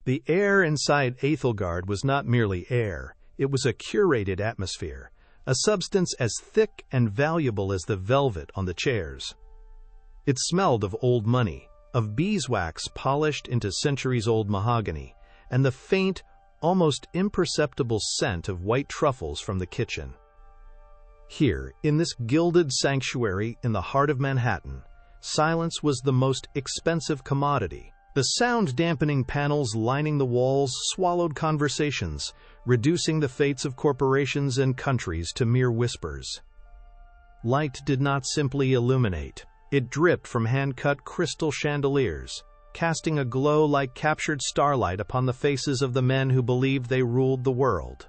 The air inside Ethelgard was not merely air, it was a curated atmosphere, a substance as thick and valuable as the velvet on the chairs. It smelled of old money, of beeswax polished into centuries-old mahogany, and the faint, almost imperceptible scent of white truffles from the kitchen. Here, in this gilded sanctuary in the heart of Manhattan, silence was the most expensive commodity. The sound-dampening panels lining the walls swallowed conversations, reducing the fates of corporations and countries to mere whispers. Light did not simply illuminate. It dripped from hand-cut crystal chandeliers, casting a glow like captured starlight upon the faces of the men who believed they ruled the world.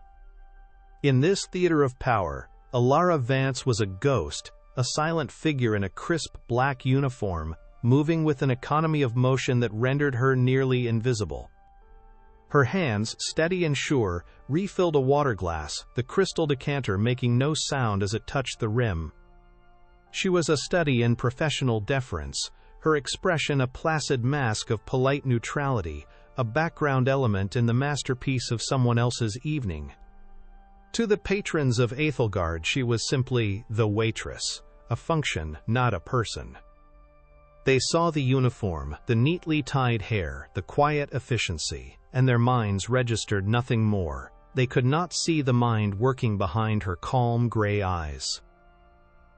In this theater of power, Elara Vance was a ghost, a silent figure in a crisp black uniform, moving with an economy of motion that rendered her nearly invisible. Her hands, steady and sure, refilled a water glass, the crystal decanter making no sound as it touched the rim. She was a study in professional deference, her expression a placid mask of polite neutrality, a background element in the masterpiece of someone else's evening. To the patrons of Ethelgard, she was simply the waitress, a function, not a person. They saw the uniform, the neatly tied hair, the quiet efficiency, and their minds registered nothing more. They could not see the mind working behind her calm gray eyes.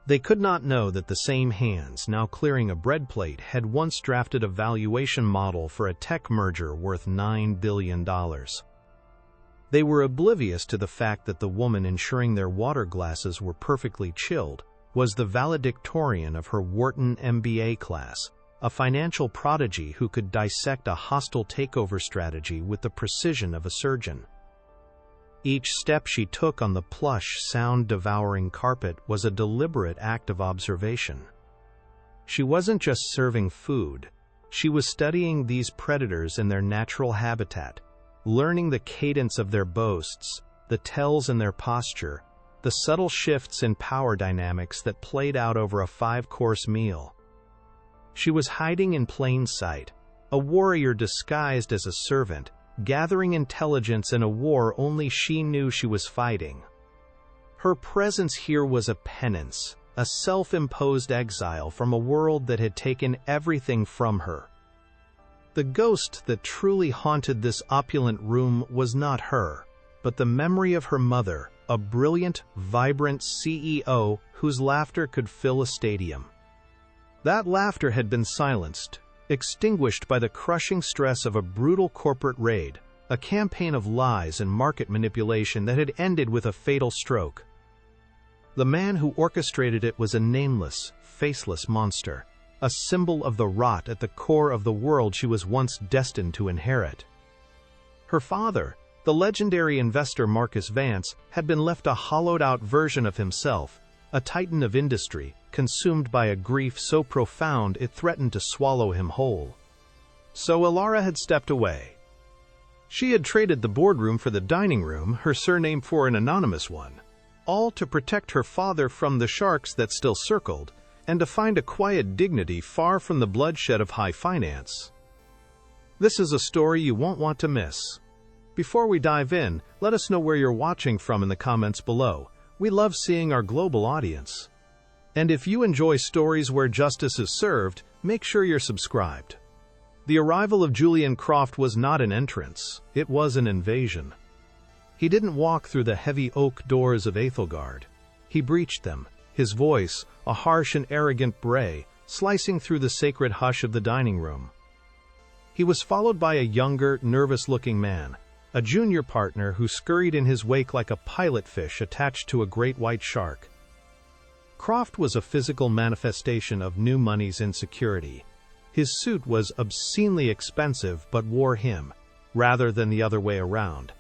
They could not know that the same hands, now clearing a bread plate, had once drafted a valuation model for a tech merger worth $9 billion. They were oblivious to the fact that the woman ensuring their water glasses were perfectly chilled was the valedictorian of her Wharton MBA class, a financial prodigy who could dissect a hostile takeover strategy with the precision of a surgeon. Each step she took on the plush, sound-devouring carpet was a deliberate act of observation. She wasn't just serving food, she was studying these predators in their natural habitat, learning the cadence of their boasts, the tells in their posture, the subtle shifts in power dynamics that played out over a 5-course meal. She was hiding in plain sight, a warrior disguised as a servant, gathering intelligence in a war only she knew she was fighting. Her presence here was a penance, a self-imposed exile from a world that had taken everything from her. The ghost that truly haunted this opulent room was not her, but the memory of her mother, a brilliant, vibrant CEO whose laughter could fill a stadium. That laughter had been silenced, extinguished by the crushing stress of a brutal corporate raid, a campaign of lies and market manipulation that had ended with a fatal stroke. The man who orchestrated it was a nameless, faceless monster, a symbol of the rot at the core of the world she was once destined to inherit. Her father, the legendary investor Marcus Vance, had been left a hollowed-out version of himself, a titan of industry, consumed by a grief so profound it threatened to swallow him whole. So Elara had stepped away. She had traded the boardroom for the dining room, her surname for an anonymous one, all to protect her father from the sharks that still circled, and to find a quiet dignity far from the bloodshed of high finance. This is a story you won't want to miss. Before we dive in, let us know where you're watching from in the comments below. We love seeing our global audience. And if you enjoy stories where justice is served, make sure you're subscribed. The arrival of Julian Croft was not an entrance, it was an invasion. He didn't walk through the heavy oak doors of Ethelgard. He breached them, his voice, a harsh and arrogant bray, slicing through the sacred hush of the dining room. He was followed by a younger, nervous-looking man, a junior partner who scurried in his wake like a pilot fish attached to a great white shark. Croft was a physical manifestation of new money's insecurity. His suit was obscenely expensive but wore him, rather than the other way around.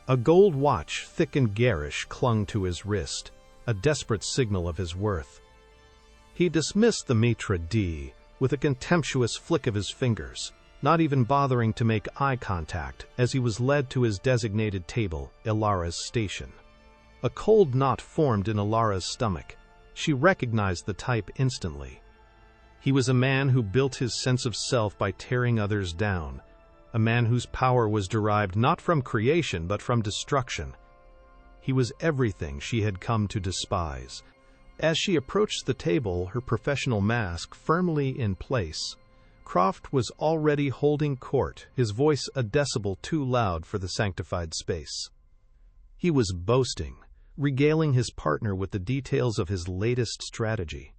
A gold watch, thick and garish, clung to his wrist, a desperate signal of his worth. He dismissed the maitre d' with a contemptuous flick of his fingers, not even bothering to make eye contact as he was led to his designated table, Elara's station. A cold knot formed in Elara's stomach. She recognized the type instantly. He was a man who built his sense of self by tearing others down, a man whose power was derived not from creation but from destruction. He was everything she had come to despise. As she approached the table, her professional mask firmly in place, Croft was already holding court, his voice a decibel too loud for the sanctified space. He was boasting, regaling his partner with the details of his latest strategy.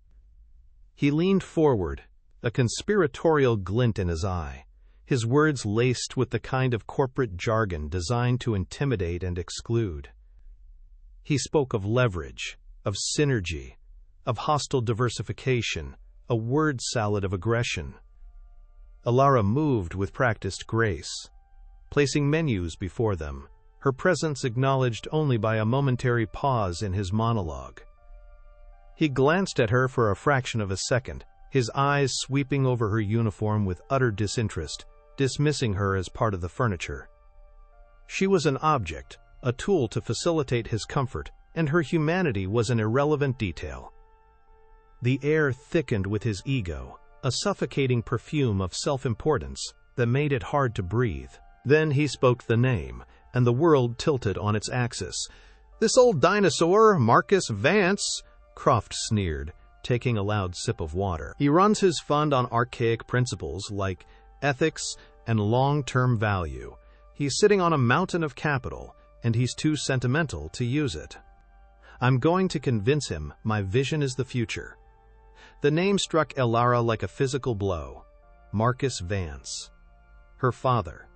He leaned forward, a conspiratorial glint in his eye, his words laced with the kind of corporate jargon designed to intimidate and exclude. He spoke of leverage, of synergy, of hostile diversification, a word salad of aggression. Elara moved with practiced grace, placing menus before them, her presence acknowledged only by a momentary pause in his monologue. He glanced at her for a fraction of a second, his eyes sweeping over her uniform with utter disinterest, dismissing her as part of the furniture. She was an object, a tool to facilitate his comfort, and her humanity was an irrelevant detail. The air thickened with his ego, a suffocating perfume of self-importance that made it hard to breathe. Then he spoke the name, and the world tilted on its axis. "This old dinosaur, Marcus Vance," Croft sneered, taking a loud sip of water. "He runs his fund on archaic principles like ethics and long-term value. He's sitting on a mountain of capital, and he's too sentimental to use it. I'm going to convince him my vision is the future." The name struck Elara like a physical blow. Marcus Vance. Her father.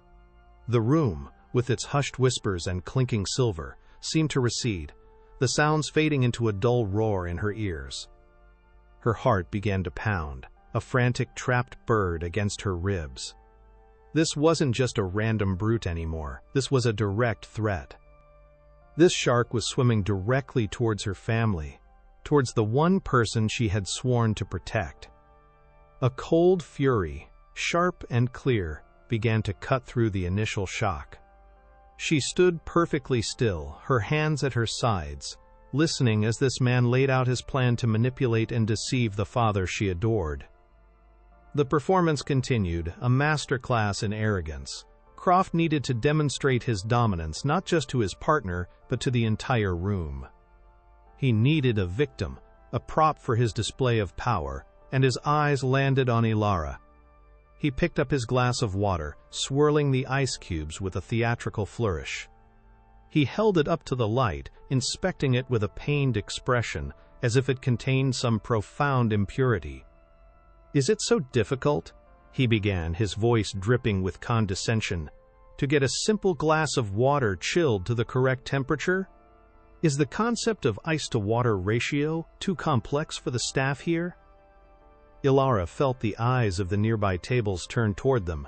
The room, with its hushed whispers and clinking silver, seemed to recede, the sounds fading into a dull roar in her ears. Her heart began to pound, a frantic trapped bird against her ribs. This wasn't just a random brute anymore, this was a direct threat. This shark was swimming directly towards her family, towards the one person she had sworn to protect. A cold fury, sharp and clear, began to cut through the initial shock. She stood perfectly still, her hands at her sides, listening as this man laid out his plan to manipulate and deceive the father she adored. The performance continued, a masterclass in arrogance. Croft needed to demonstrate his dominance not just to his partner, but to the entire room. He needed a victim, a prop for his display of power, and his eyes landed on Elara. He picked up his glass of water, swirling the ice cubes with a theatrical flourish. He held it up to the light, inspecting it with a pained expression, as if it contained some profound impurity. "Is it so difficult," he began, his voice dripping with condescension, "to get a simple glass of water chilled to the correct temperature? Is the concept of ice-to-water ratio too complex for the staff here?" Elara felt the eyes of the nearby tables turn toward them.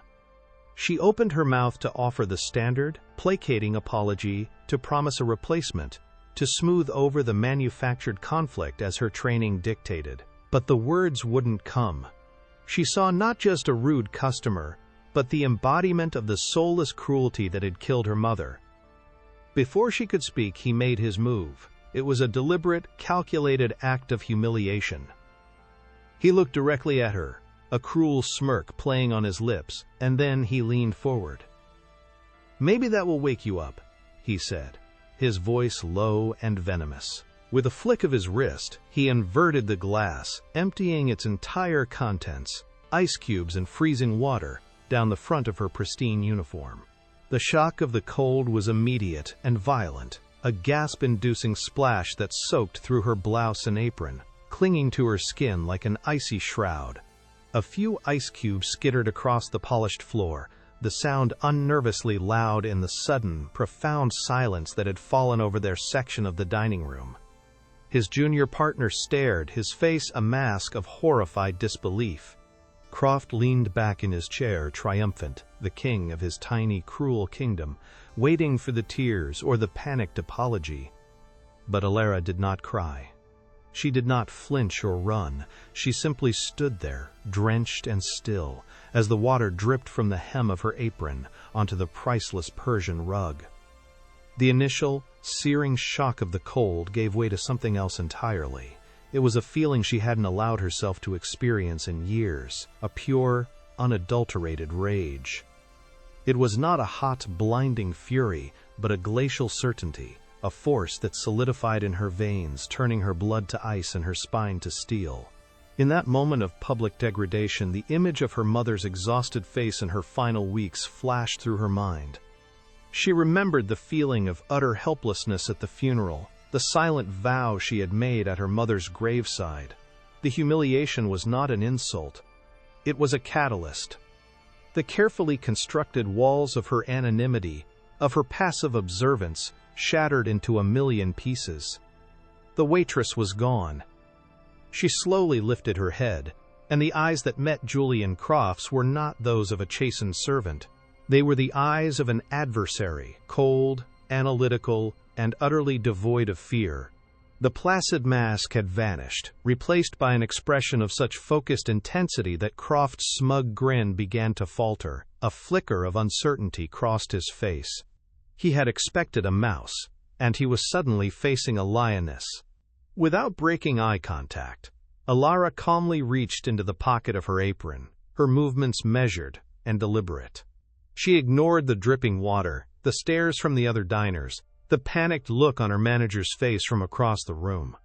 She opened her mouth to offer the standard, placating apology, to promise a replacement, to smooth over the manufactured conflict as her training dictated. But the words wouldn't come. She saw not just a rude customer, but the embodiment of the soulless cruelty that had killed her mother. Before she could speak, he made his move. It was a deliberate, calculated act of humiliation. He looked directly at her, a cruel smirk playing on his lips, and then he leaned forward. "Maybe that will wake you up," he said, his voice low and venomous. With a flick of his wrist, he inverted the glass, emptying its entire contents, ice cubes and freezing water, down the front of her pristine uniform. The shock of the cold was immediate and violent, a gasp-inducing splash that soaked through her blouse and apron, clinging to her skin like an icy shroud. A few ice cubes skittered across the polished floor, the sound unnervously loud in the sudden, profound silence that had fallen over their section of the dining room. His junior partner stared, his face a mask of horrified disbelief. Croft leaned back in his chair, triumphant, the king of his tiny, cruel kingdom, waiting for the tears or the panicked apology. But Elara did not cry. She did not flinch or run. She simply stood there, drenched and still, as the water dripped from the hem of her apron onto the priceless Persian rug. The initial, searing shock of the cold gave way to something else entirely. It was a feeling she hadn't allowed herself to experience in years, a pure, unadulterated rage. It was not a hot, blinding fury, but a glacial certainty, a force that solidified in her veins, turning her blood to ice and her spine to steel. In that moment of public degradation, the image of her mother's exhausted face in her final weeks flashed through her mind. She remembered the feeling of utter helplessness at the funeral, the silent vow she had made at her mother's graveside. The humiliation was not an insult. It was a catalyst. The carefully constructed walls of her anonymity, of her passive observance, shattered into a million pieces. The waitress was gone. She slowly lifted her head, and the eyes that met Julian Croft's were not those of a chastened servant. They were the eyes of an adversary, cold, analytical, and utterly devoid of fear. The placid mask had vanished, replaced by an expression of such focused intensity that Croft's smug grin began to falter. A flicker of uncertainty crossed his face. He had expected a mouse, and he was suddenly facing a lioness. Without breaking eye contact, Alara calmly reached into the pocket of her apron, her movements measured and deliberate. She ignored the dripping water, the stares from the other diners, the panicked look on her manager's face from across the room.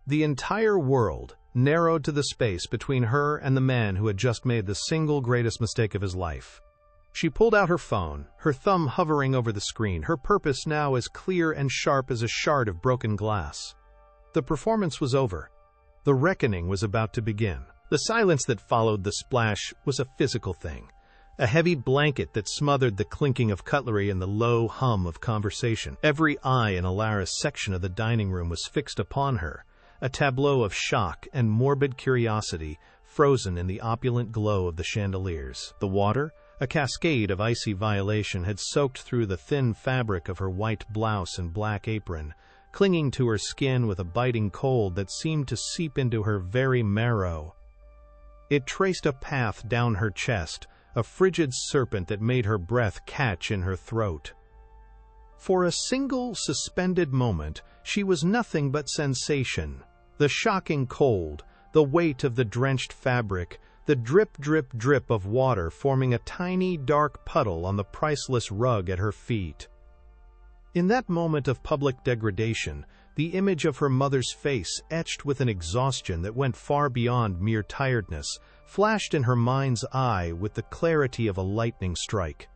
The entire world narrowed to the space between her and the man who had just made the single greatest mistake of his life. She pulled out her phone, her thumb hovering over the screen, her purpose now as clear and sharp as a shard of broken glass. The performance was over. The reckoning was about to begin. The silence that followed the splash was a physical thing. A heavy blanket that smothered the clinking of cutlery and the low hum of conversation. Every eye in Alara's section of the dining room was fixed upon her, a tableau of shock and morbid curiosity frozen in the opulent glow of the chandeliers. The water, a cascade of icy violation, had soaked through the thin fabric of her white blouse and black apron, clinging to her skin with a biting cold that seemed to seep into her very marrow. It traced a path down her chest, a frigid serpent that made her breath catch in her throat. For a single suspended moment, she was nothing but sensation. The shocking cold, the weight of the drenched fabric, the drip, drip, drip of water forming a tiny, dark puddle on the priceless rug at her feet. In that moment of public degradation, the image of her mother's face, etched with an exhaustion that went far beyond mere tiredness, flashed in her mind's eye with the clarity of a lightning strike.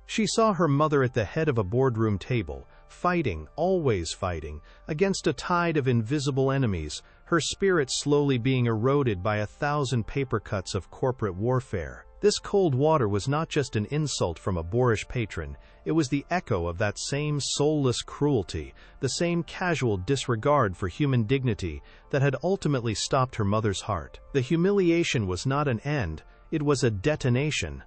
She saw her mother at the head of a boardroom table, fighting, always fighting, against a tide of invisible enemies, her spirit slowly being eroded by 1,000 paper cuts of corporate warfare. This cold water was not just an insult from a boorish patron, it was the echo of that same soulless cruelty, the same casual disregard for human dignity that had ultimately stopped her mother's heart. The humiliation was not an end, it was a detonation.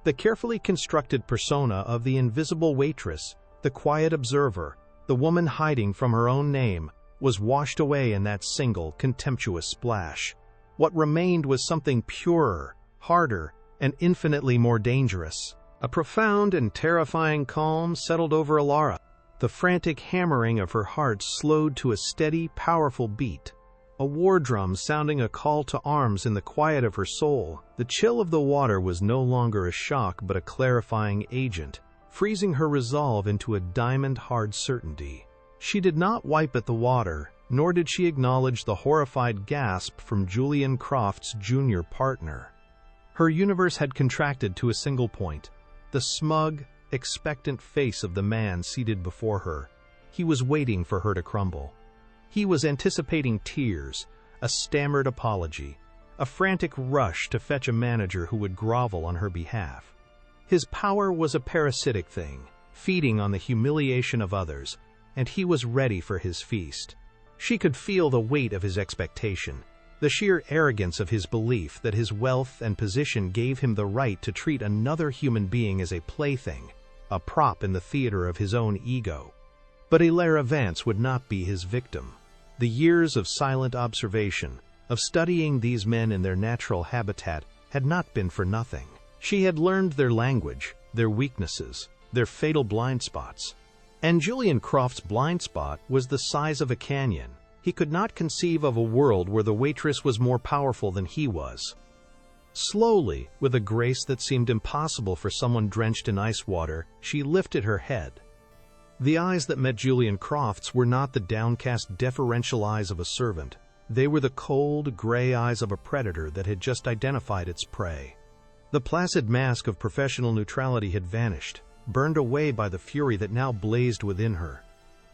The carefully constructed persona of the invisible waitress, the quiet observer, the woman hiding from her own name, was washed away in that single, contemptuous splash. What remained was something purer, harder, and infinitely more dangerous. A profound and terrifying calm settled over Alara. The frantic hammering of her heart slowed to a steady, powerful beat. A war drum sounding a call to arms in the quiet of her soul. The chill of the water was no longer a shock but a clarifying agent, freezing her resolve into a diamond-hard certainty. She did not wipe at the water, nor did she acknowledge the horrified gasp from Julian Croft's junior partner. Her universe had contracted to a single point, the smug, expectant face of the man seated before her. He was waiting for her to crumble. He was anticipating tears, a stammered apology, a frantic rush to fetch a manager who would grovel on her behalf. His power was a parasitic thing, feeding on the humiliation of others, and he was ready for his feast. She could feel the weight of his expectation, the sheer arrogance of his belief that his wealth and position gave him the right to treat another human being as a plaything, a prop in the theater of his own ego. But Alara Vance would not be his victim. The years of silent observation, of studying these men in their natural habitat, had not been for nothing. She had learned their language, their weaknesses, their fatal blind spots. And Julian Croft's blind spot was the size of a canyon. He could not conceive of a world where the waitress was more powerful than he was. Slowly, with a grace that seemed impossible for someone drenched in ice water, she lifted her head. The eyes that met Julian Croft's were not the downcast, deferential eyes of a servant. They were the cold, gray eyes of a predator that had just identified its prey. The placid mask of professional neutrality had vanished, burned away by the fury that now blazed within her.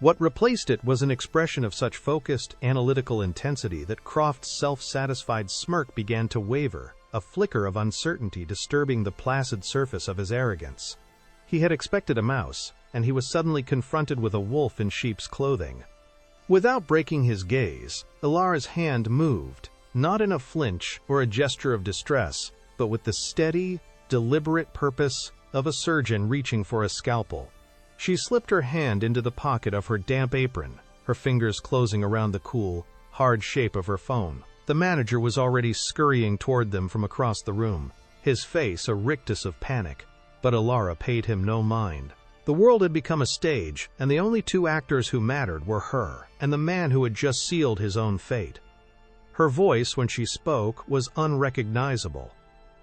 What replaced it was an expression of such focused, analytical intensity that Croft's self-satisfied smirk began to waver, a flicker of uncertainty disturbing the placid surface of his arrogance. He had expected a mouse, and he was suddenly confronted with a wolf in sheep's clothing. Without breaking his gaze, Ilara's hand moved, not in a flinch or a gesture of distress, but with the steady, deliberate purpose of a surgeon reaching for a scalpel. She slipped her hand into the pocket of her damp apron, her fingers closing around the cool, hard shape of her phone. The manager was already scurrying toward them from across the room, his face a rictus of panic, but Ilara paid him no mind. The world had become a stage, and the only two actors who mattered were her and the man who had just sealed his own fate. Her voice, when she spoke, was unrecognizable.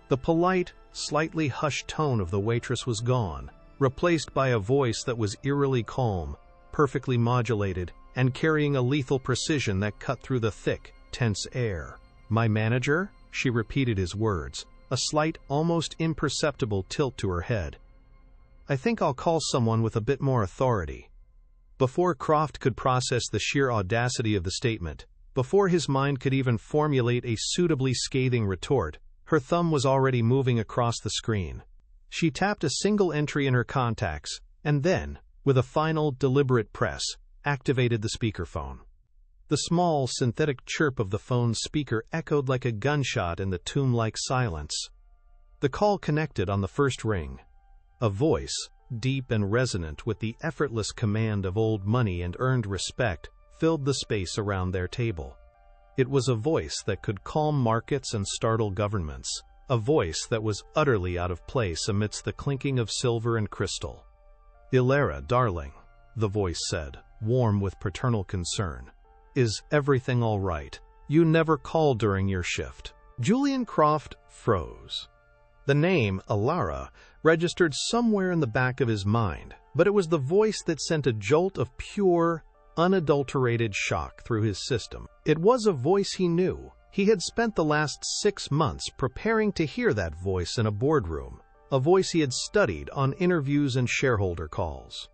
The polite, slightly hushed tone of the waitress was gone, replaced by a voice that was eerily calm, perfectly modulated, and carrying a lethal precision that cut through the thick, tense air. "My manager?" She repeated his words, a slight, almost imperceptible tilt to her head. "I think I'll call someone with a bit more authority." Before Croft could process the sheer audacity of the statement, before his mind could even formulate a suitably scathing retort, her thumb was already moving across the screen. She tapped a single entry in her contacts, and then, with a final, deliberate press, activated the speakerphone. The small, synthetic chirp of the phone's speaker echoed like a gunshot in the tomb-like silence. The call connected on the first ring. A voice, deep and resonant with the effortless command of old money and earned respect, filled the space around their table. It was a voice that could calm markets and startle governments, a voice that was utterly out of place amidst the clinking of silver and crystal. "Ilara, darling," the voice said, warm with paternal concern. "Is everything all right? You never called during your shift." Julian Croft froze. The name, Ilara, registered somewhere in the back of his mind, but it was the voice that sent a jolt of pure, unadulterated shock through his system. It was a voice he knew. He had spent the last 6 months preparing to hear that voice in a boardroom, a voice he had studied on interviews and shareholder calls.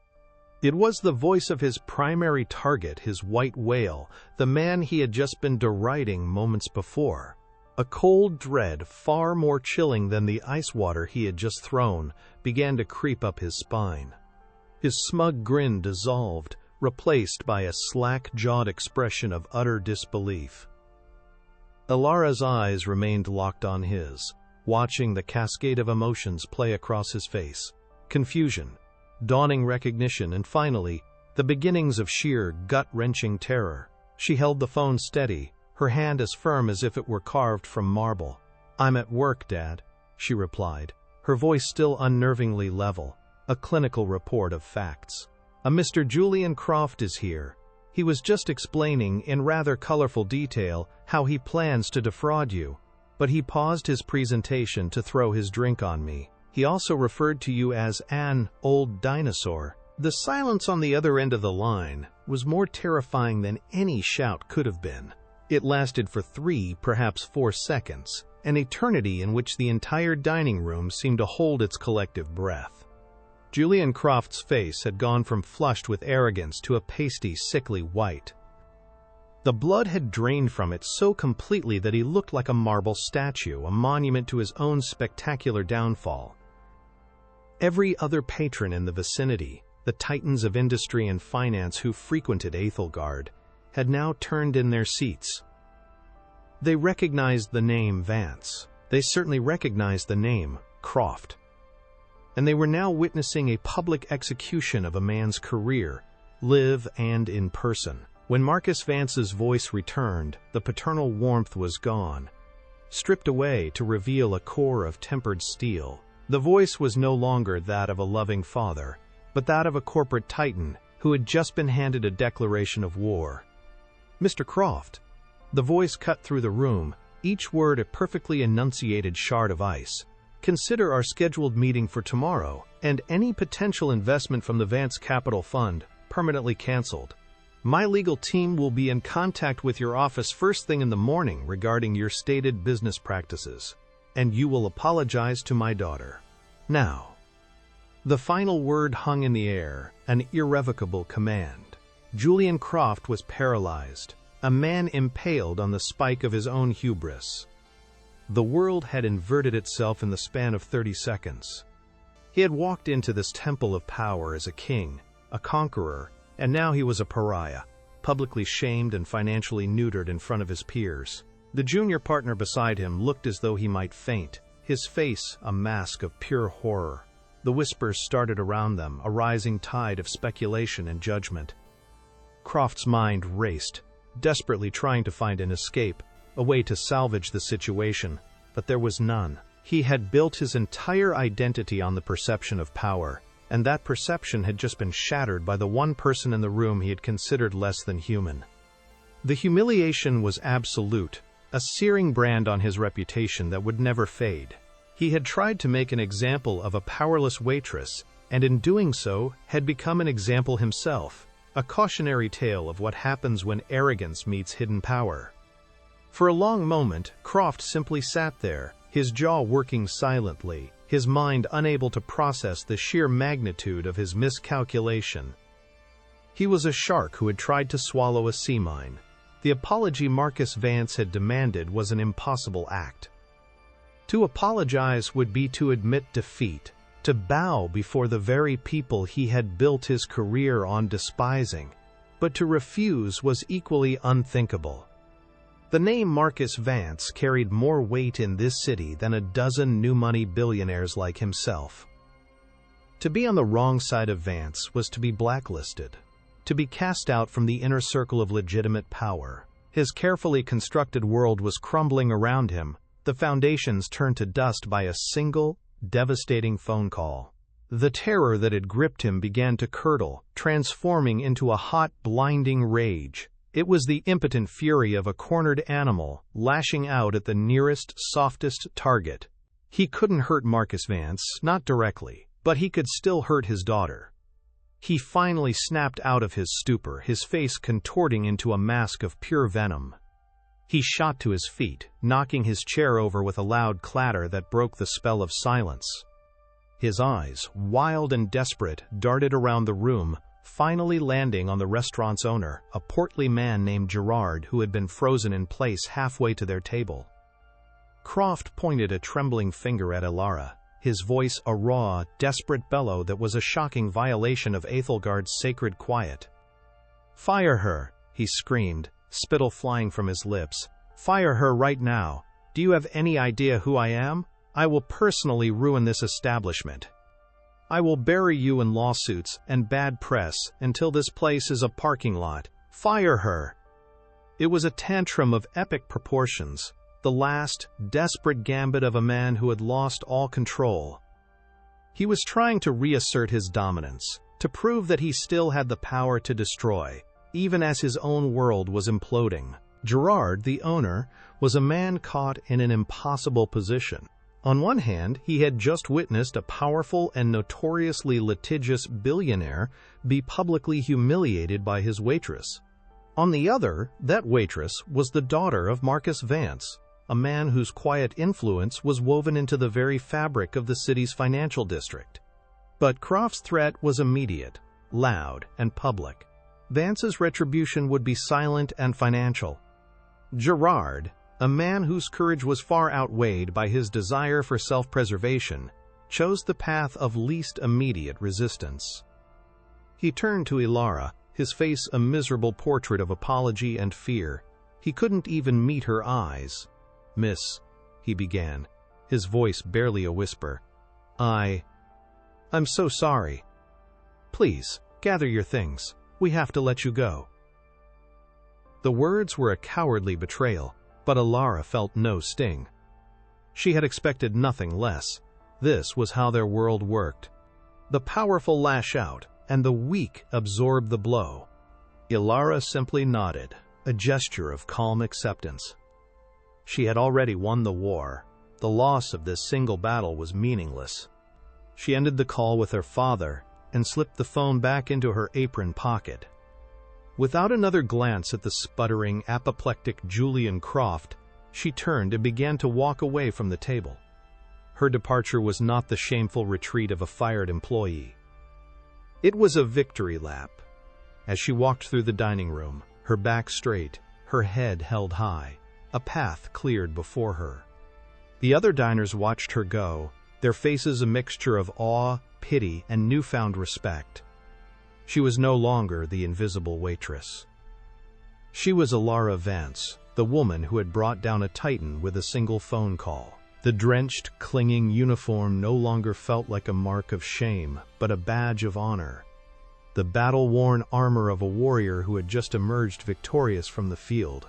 It was the voice of his primary target, his white whale, the man he had just been deriding moments before. A cold dread, far more chilling than the ice water he had just thrown, began to creep up his spine. His smug grin dissolved, replaced by a slack-jawed expression of utter disbelief. Ilara's eyes remained locked on his, watching the cascade of emotions play across his face. Confusion, dawning recognition, and finally, the beginnings of sheer, gut-wrenching terror. She held the phone steady, her hand as firm as if it were carved from marble. "I'm at work, Dad," she replied, her voice still unnervingly level, a clinical report of facts. "A Mr. Julian Croft is here. He was just explaining in rather colorful detail how he plans to defraud you, but he paused his presentation to throw his drink on me. He also referred to you as an old dinosaur." The silence on the other end of the line was more terrifying than any shout could have been. It lasted for 3, perhaps 4 seconds, an eternity in which the entire dining room seemed to hold its collective breath. Julian Croft's face had gone from flushed with arrogance to a pasty, sickly white. The blood had drained from it so completely that he looked like a marble statue, a monument to his own spectacular downfall. Every other patron in the vicinity, the titans of industry and finance who frequented Ethelgard, had now turned in their seats. They recognized the name Vance. They certainly recognized the name Croft. And they were now witnessing a public execution of a man's career, live and in person. When Marcus Vance's voice returned, the paternal warmth was gone, stripped away to reveal a core of tempered steel. The voice was no longer that of a loving father, but that of a corporate titan who had just been handed a declaration of war. "Mr. Croft." The voice cut through the room, each word a perfectly enunciated shard of ice. Consider our scheduled meeting for tomorrow, and any potential investment from the Vance Capital Fund permanently canceled. My legal team will be in contact with your office first thing in the morning regarding your stated business practices, and you will apologize to my daughter. Now. The final word hung in the air, an irrevocable command. Julian Croft was paralyzed, a man impaled on the spike of his own hubris. The world had inverted itself in the span of 30 seconds. He had walked into this temple of power as a king, a conqueror, and now he was a pariah, publicly shamed and financially neutered in front of his peers. The junior partner beside him looked as though he might faint, his face a mask of pure horror. The whispers started around them, a rising tide of speculation and judgment. Croft's mind raced, desperately trying to find an escape, a way to salvage the situation, but there was none. He had built his entire identity on the perception of power, and that perception had just been shattered by the one person in the room he had considered less than human. The humiliation was absolute, a searing brand on his reputation that would never fade. He had tried to make an example of a powerless waitress, and in doing so had become an example himself, a cautionary tale of what happens when arrogance meets hidden power. For a long moment, Croft simply sat there, his jaw working silently, his mind unable to process the sheer magnitude of his miscalculation. He was a shark who had tried to swallow a sea mine. The apology Marcus Vance had demanded was an impossible act. To apologize would be to admit defeat, to bow before the very people he had built his career on despising. But to refuse was equally unthinkable. The name Marcus Vance carried more weight in this city than a dozen new-money billionaires like himself. To be on the wrong side of Vance was to be blacklisted, to be cast out from the inner circle of legitimate power. His carefully constructed world was crumbling around him, the foundations turned to dust by a single, devastating phone call. The terror that had gripped him began to curdle, transforming into a hot, blinding rage. It was the impotent fury of a cornered animal, lashing out at the nearest, softest target. He couldn't hurt Marcus Vance, not directly, but he could still hurt his daughter. He finally snapped out of his stupor, his face contorting into a mask of pure venom. He shot to his feet, knocking his chair over with a loud clatter that broke the spell of silence. His eyes, wild and desperate, darted around the room, finally landing on the restaurant's owner, a portly man named Gerard who had been frozen in place halfway to their table. Croft pointed a trembling finger at Ilara, his voice a raw, desperate bellow that was a shocking violation of Aethelgard's sacred quiet. "Fire her!" he screamed, spittle flying from his lips. "Fire her right now! Do you have any idea who I am? I will personally ruin this establishment. I will bury you in lawsuits and bad press until this place is a parking lot. Fire her!" It was a tantrum of epic proportions, the last, desperate gambit of a man who had lost all control. He was trying to reassert his dominance, to prove that he still had the power to destroy, even as his own world was imploding. Gerard, the owner, was a man caught in an impossible position. On one hand, he had just witnessed a powerful and notoriously litigious billionaire be publicly humiliated by his waitress. On the other, that waitress was the daughter of Marcus Vance, a man whose quiet influence was woven into the very fabric of the city's financial district. But Croft's threat was immediate, loud, and public. Vance's retribution would be silent and financial. Gerard, a man whose courage was far outweighed by his desire for self-preservation, chose the path of least immediate resistance. He turned to Ilara, his face a miserable portrait of apology and fear. He couldn't even meet her eyes. "Miss," he began, his voice barely a whisper. I'm so sorry. Please, gather your things. We have to let you go." The words were a cowardly betrayal, but Ilara felt no sting. She had expected nothing less. This was how their world worked. The powerful lash out, and the weak absorb the blow. Ilara simply nodded, a gesture of calm acceptance. She had already won the war. The loss of this single battle was meaningless. She ended the call with her father and slipped the phone back into her apron pocket. Without another glance at the sputtering, apoplectic Julian Croft, she turned and began to walk away from the table. Her departure was not the shameful retreat of a fired employee. It was a victory lap. As she walked through the dining room, her back straight, her head held high, a path cleared before her. The other diners watched her go, their faces a mixture of awe, pity, and newfound respect. She was no longer the invisible waitress. She was Alara Vance, the woman who had brought down a titan with a single phone call. The drenched, clinging uniform no longer felt like a mark of shame, but a badge of honor. The battle-worn armor of a warrior who had just emerged victorious from the field.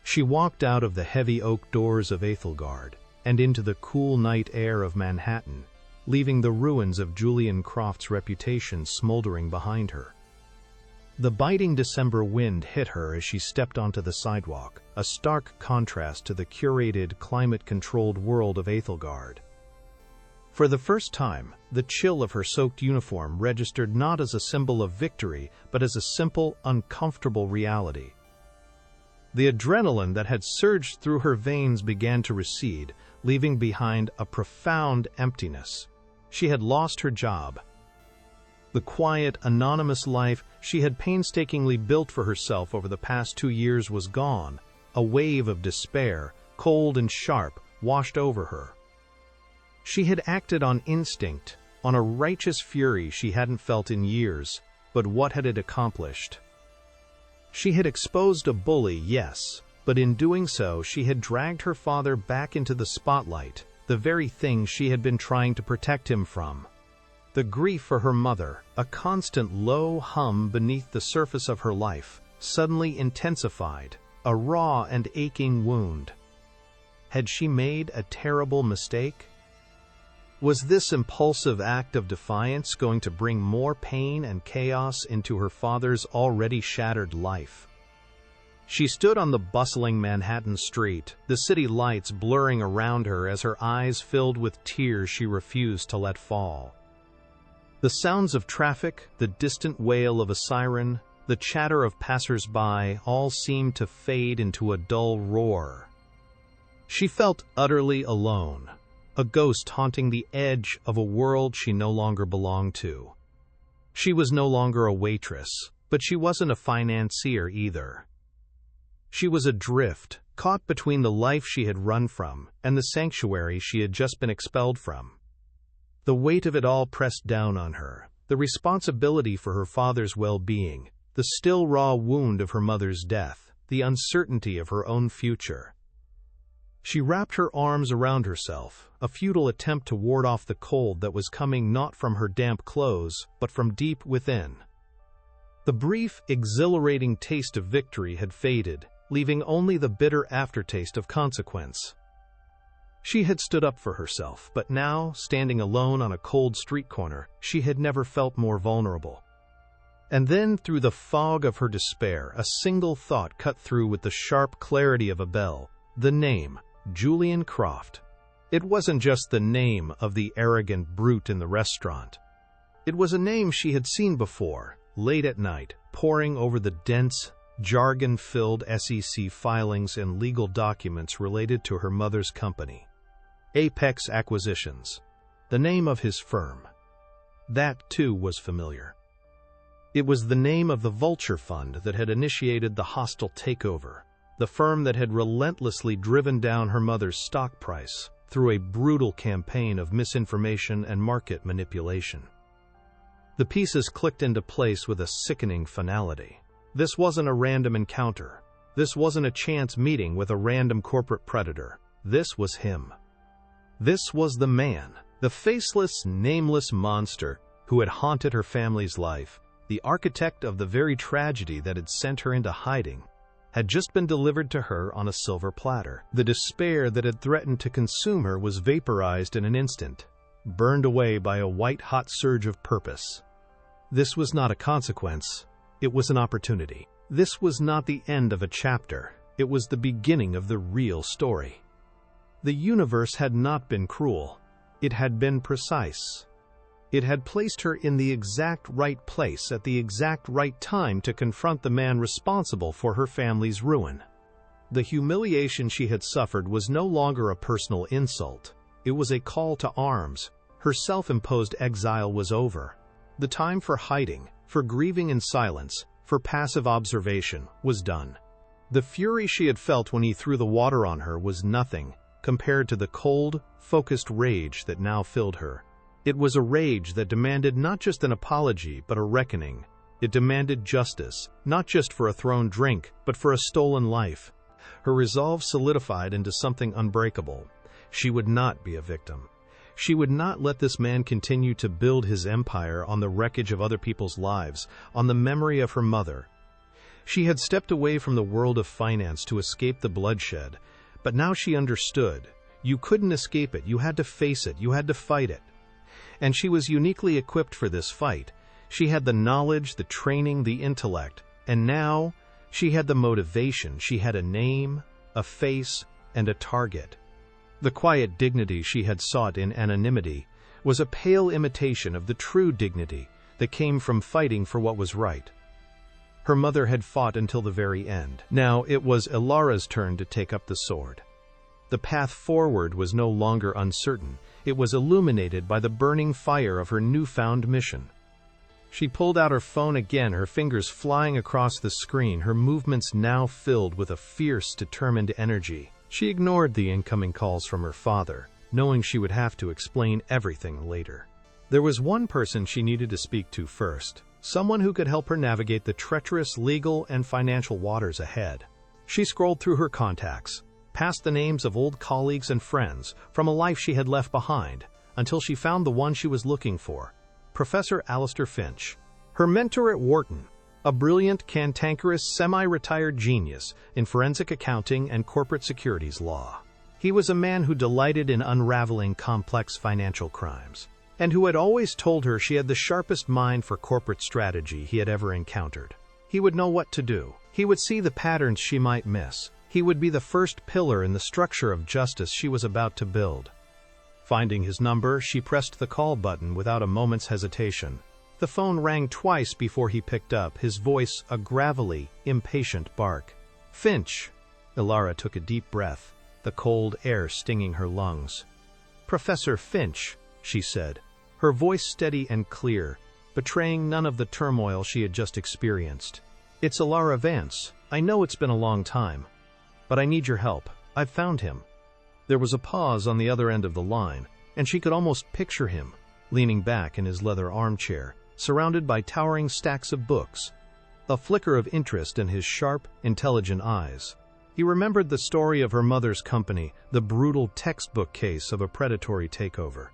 She walked out of the heavy oak doors of Ethelgard and into the cool night air of Manhattan, leaving the ruins of Julian Croft's reputation smoldering behind her. The biting December wind hit her as she stepped onto the sidewalk, a stark contrast to the curated, climate-controlled world of Ethelgard. For the first time, the chill of her soaked uniform registered not as a symbol of victory, but as a simple, uncomfortable reality. The adrenaline that had surged through her veins began to recede, leaving behind a profound emptiness. She had lost her job. The quiet, anonymous life she had painstakingly built for herself over the past 2 years was gone. A wave of despair, cold and sharp, washed over her. She had acted on instinct, on a righteous fury she hadn't felt in years, but what had it accomplished? She had exposed a bully, yes, but in doing so she had dragged her father back into the spotlight, the very thing she had been trying to protect him from. The grief for her mother, a constant low hum beneath the surface of her life, suddenly intensified, a raw and aching wound. Had she made a terrible mistake? Was this impulsive act of defiance going to bring more pain and chaos into her father's already shattered life? She stood on the bustling Manhattan street, the city lights blurring around her as her eyes filled with tears she refused to let fall. The sounds of traffic, the distant wail of a siren, the chatter of passers-by all seemed to fade into a dull roar. She felt utterly alone, a ghost haunting the edge of a world she no longer belonged to. She was no longer a waitress, but she wasn't a financier either. She was adrift, caught between the life she had run from and the sanctuary she had just been expelled from. The weight of it all pressed down on her, the responsibility for her father's well-being, the still raw wound of her mother's death, the uncertainty of her own future. She wrapped her arms around herself, a futile attempt to ward off the cold that was coming not from her damp clothes, but from deep within. The brief, exhilarating taste of victory had faded, leaving only the bitter aftertaste of consequence. She had stood up for herself, but now, standing alone on a cold street corner, she had never felt more vulnerable. And then, through the fog of her despair, a single thought cut through with the sharp clarity of a bell: the name, Julian Croft. It wasn't just the name of the arrogant brute in the restaurant. It was a name she had seen before, late at night, poring over the dense, jargon-filled SEC filings and legal documents related to her mother's company. Apex Acquisitions, the name of his firm. That, too, was familiar. It was the name of the vulture fund that had initiated the hostile takeover, the firm that had relentlessly driven down her mother's stock price through a brutal campaign of misinformation and market manipulation. The pieces clicked into place with a sickening finality. This wasn't a random encounter. This wasn't a chance meeting with a random corporate predator. This was him. This was the man, the faceless, nameless monster who had haunted her family's life, the architect of the very tragedy that had sent her into hiding, had just been delivered to her on a silver platter. The despair that had threatened to consume her was vaporized in an instant, burned away by a white-hot surge of purpose. This was not a consequence, it was an opportunity. This was not the end of a chapter, It was the beginning of the real story. The universe had not been cruel. It had been precise. It had placed her in the exact right place at the exact right time to confront the man responsible for her family's ruin. The humiliation she had suffered was no longer a personal insult. It was a call to arms. Her self-imposed exile was over. The time for hiding, for grieving in silence, for passive observation, was done. The fury she had felt when he threw the water on her was nothing compared to the cold, focused rage that now filled her. It was a rage that demanded not just an apology, but a reckoning. It demanded justice, not just for a thrown drink, but for a stolen life. Her resolve solidified into something unbreakable. She would not be a victim. She would not let this man continue to build his empire on the wreckage of other people's lives, on the memory of her mother. She had stepped away from the world of finance to escape the bloodshed, but now she understood. You couldn't escape it, you had to face it, you had to fight it. And she was uniquely equipped for this fight. She had the knowledge, the training, the intellect, and now she had the motivation. She had a name, a face, and a target. The quiet dignity she had sought in anonymity was a pale imitation of the true dignity that came from fighting for what was right. Her mother had fought until the very end. Now it was Ilara's turn to take up the sword. The path forward was no longer uncertain. It was illuminated by the burning fire of her newfound mission. She pulled out her phone again, her fingers flying across the screen, her movements now filled with a fierce, determined energy. She ignored the incoming calls from her father, knowing she would have to explain everything later. There was one person she needed to speak to first, someone who could help her navigate the treacherous legal and financial waters ahead. She scrolled through her contacts, past the names of old colleagues and friends from a life she had left behind, until she found the one she was looking for, Professor Alistair Finch. Her mentor at Wharton, a brilliant, cantankerous, semi-retired genius in forensic accounting and corporate securities law. He was a man who delighted in unraveling complex financial crimes, and who had always told her she had the sharpest mind for corporate strategy he had ever encountered. He would know what to do. He would see the patterns she might miss. He would be the first pillar in the structure of justice she was about to build. Finding his number, she pressed the call button without a moment's hesitation. The phone rang twice before he picked up, his voice a gravelly, impatient bark. "Finch!" Ilara took a deep breath, the cold air stinging her lungs. "Professor Finch," she said, her voice steady and clear, betraying none of the turmoil she had just experienced. "It's Ilara Vance. I know it's been a long time, but I need your help. I've found him." There was a pause on the other end of the line, and she could almost picture him, leaning back in his leather armchair, surrounded by towering stacks of books, a flicker of interest in his sharp, intelligent eyes. He remembered the story of her mother's company, the brutal textbook case of a predatory takeover.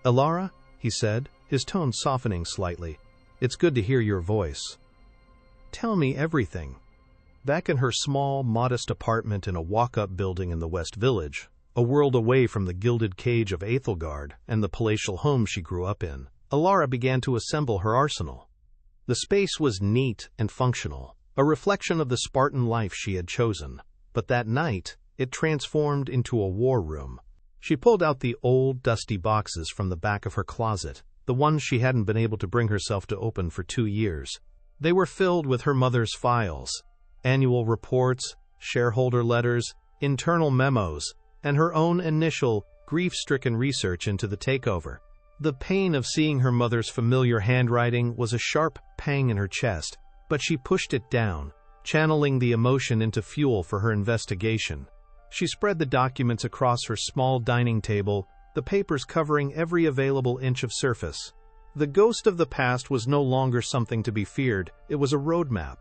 "Ilara," he said, his tone softening slightly, "it's good to hear your voice. Tell me everything." Back in her small, modest apartment in a walk-up building in the West Village, a world away from the gilded cage of Aethelgard and the palatial home she grew up in, Ilara began to assemble her arsenal. The space was neat and functional, a reflection of the Spartan life she had chosen. But that night, it transformed into a war room. She pulled out the old, dusty boxes from the back of her closet, the ones she hadn't been able to bring herself to open for 2 years. They were filled with her mother's files, annual reports, shareholder letters, internal memos, and her own initial, grief-stricken research into the takeover. The pain of seeing her mother's familiar handwriting was a sharp pang in her chest, but she pushed it down, channeling the emotion into fuel for her investigation. She spread the documents across her small dining table, the papers covering every available inch of surface. The ghost of the past was no longer something to be feared, it was a roadmap.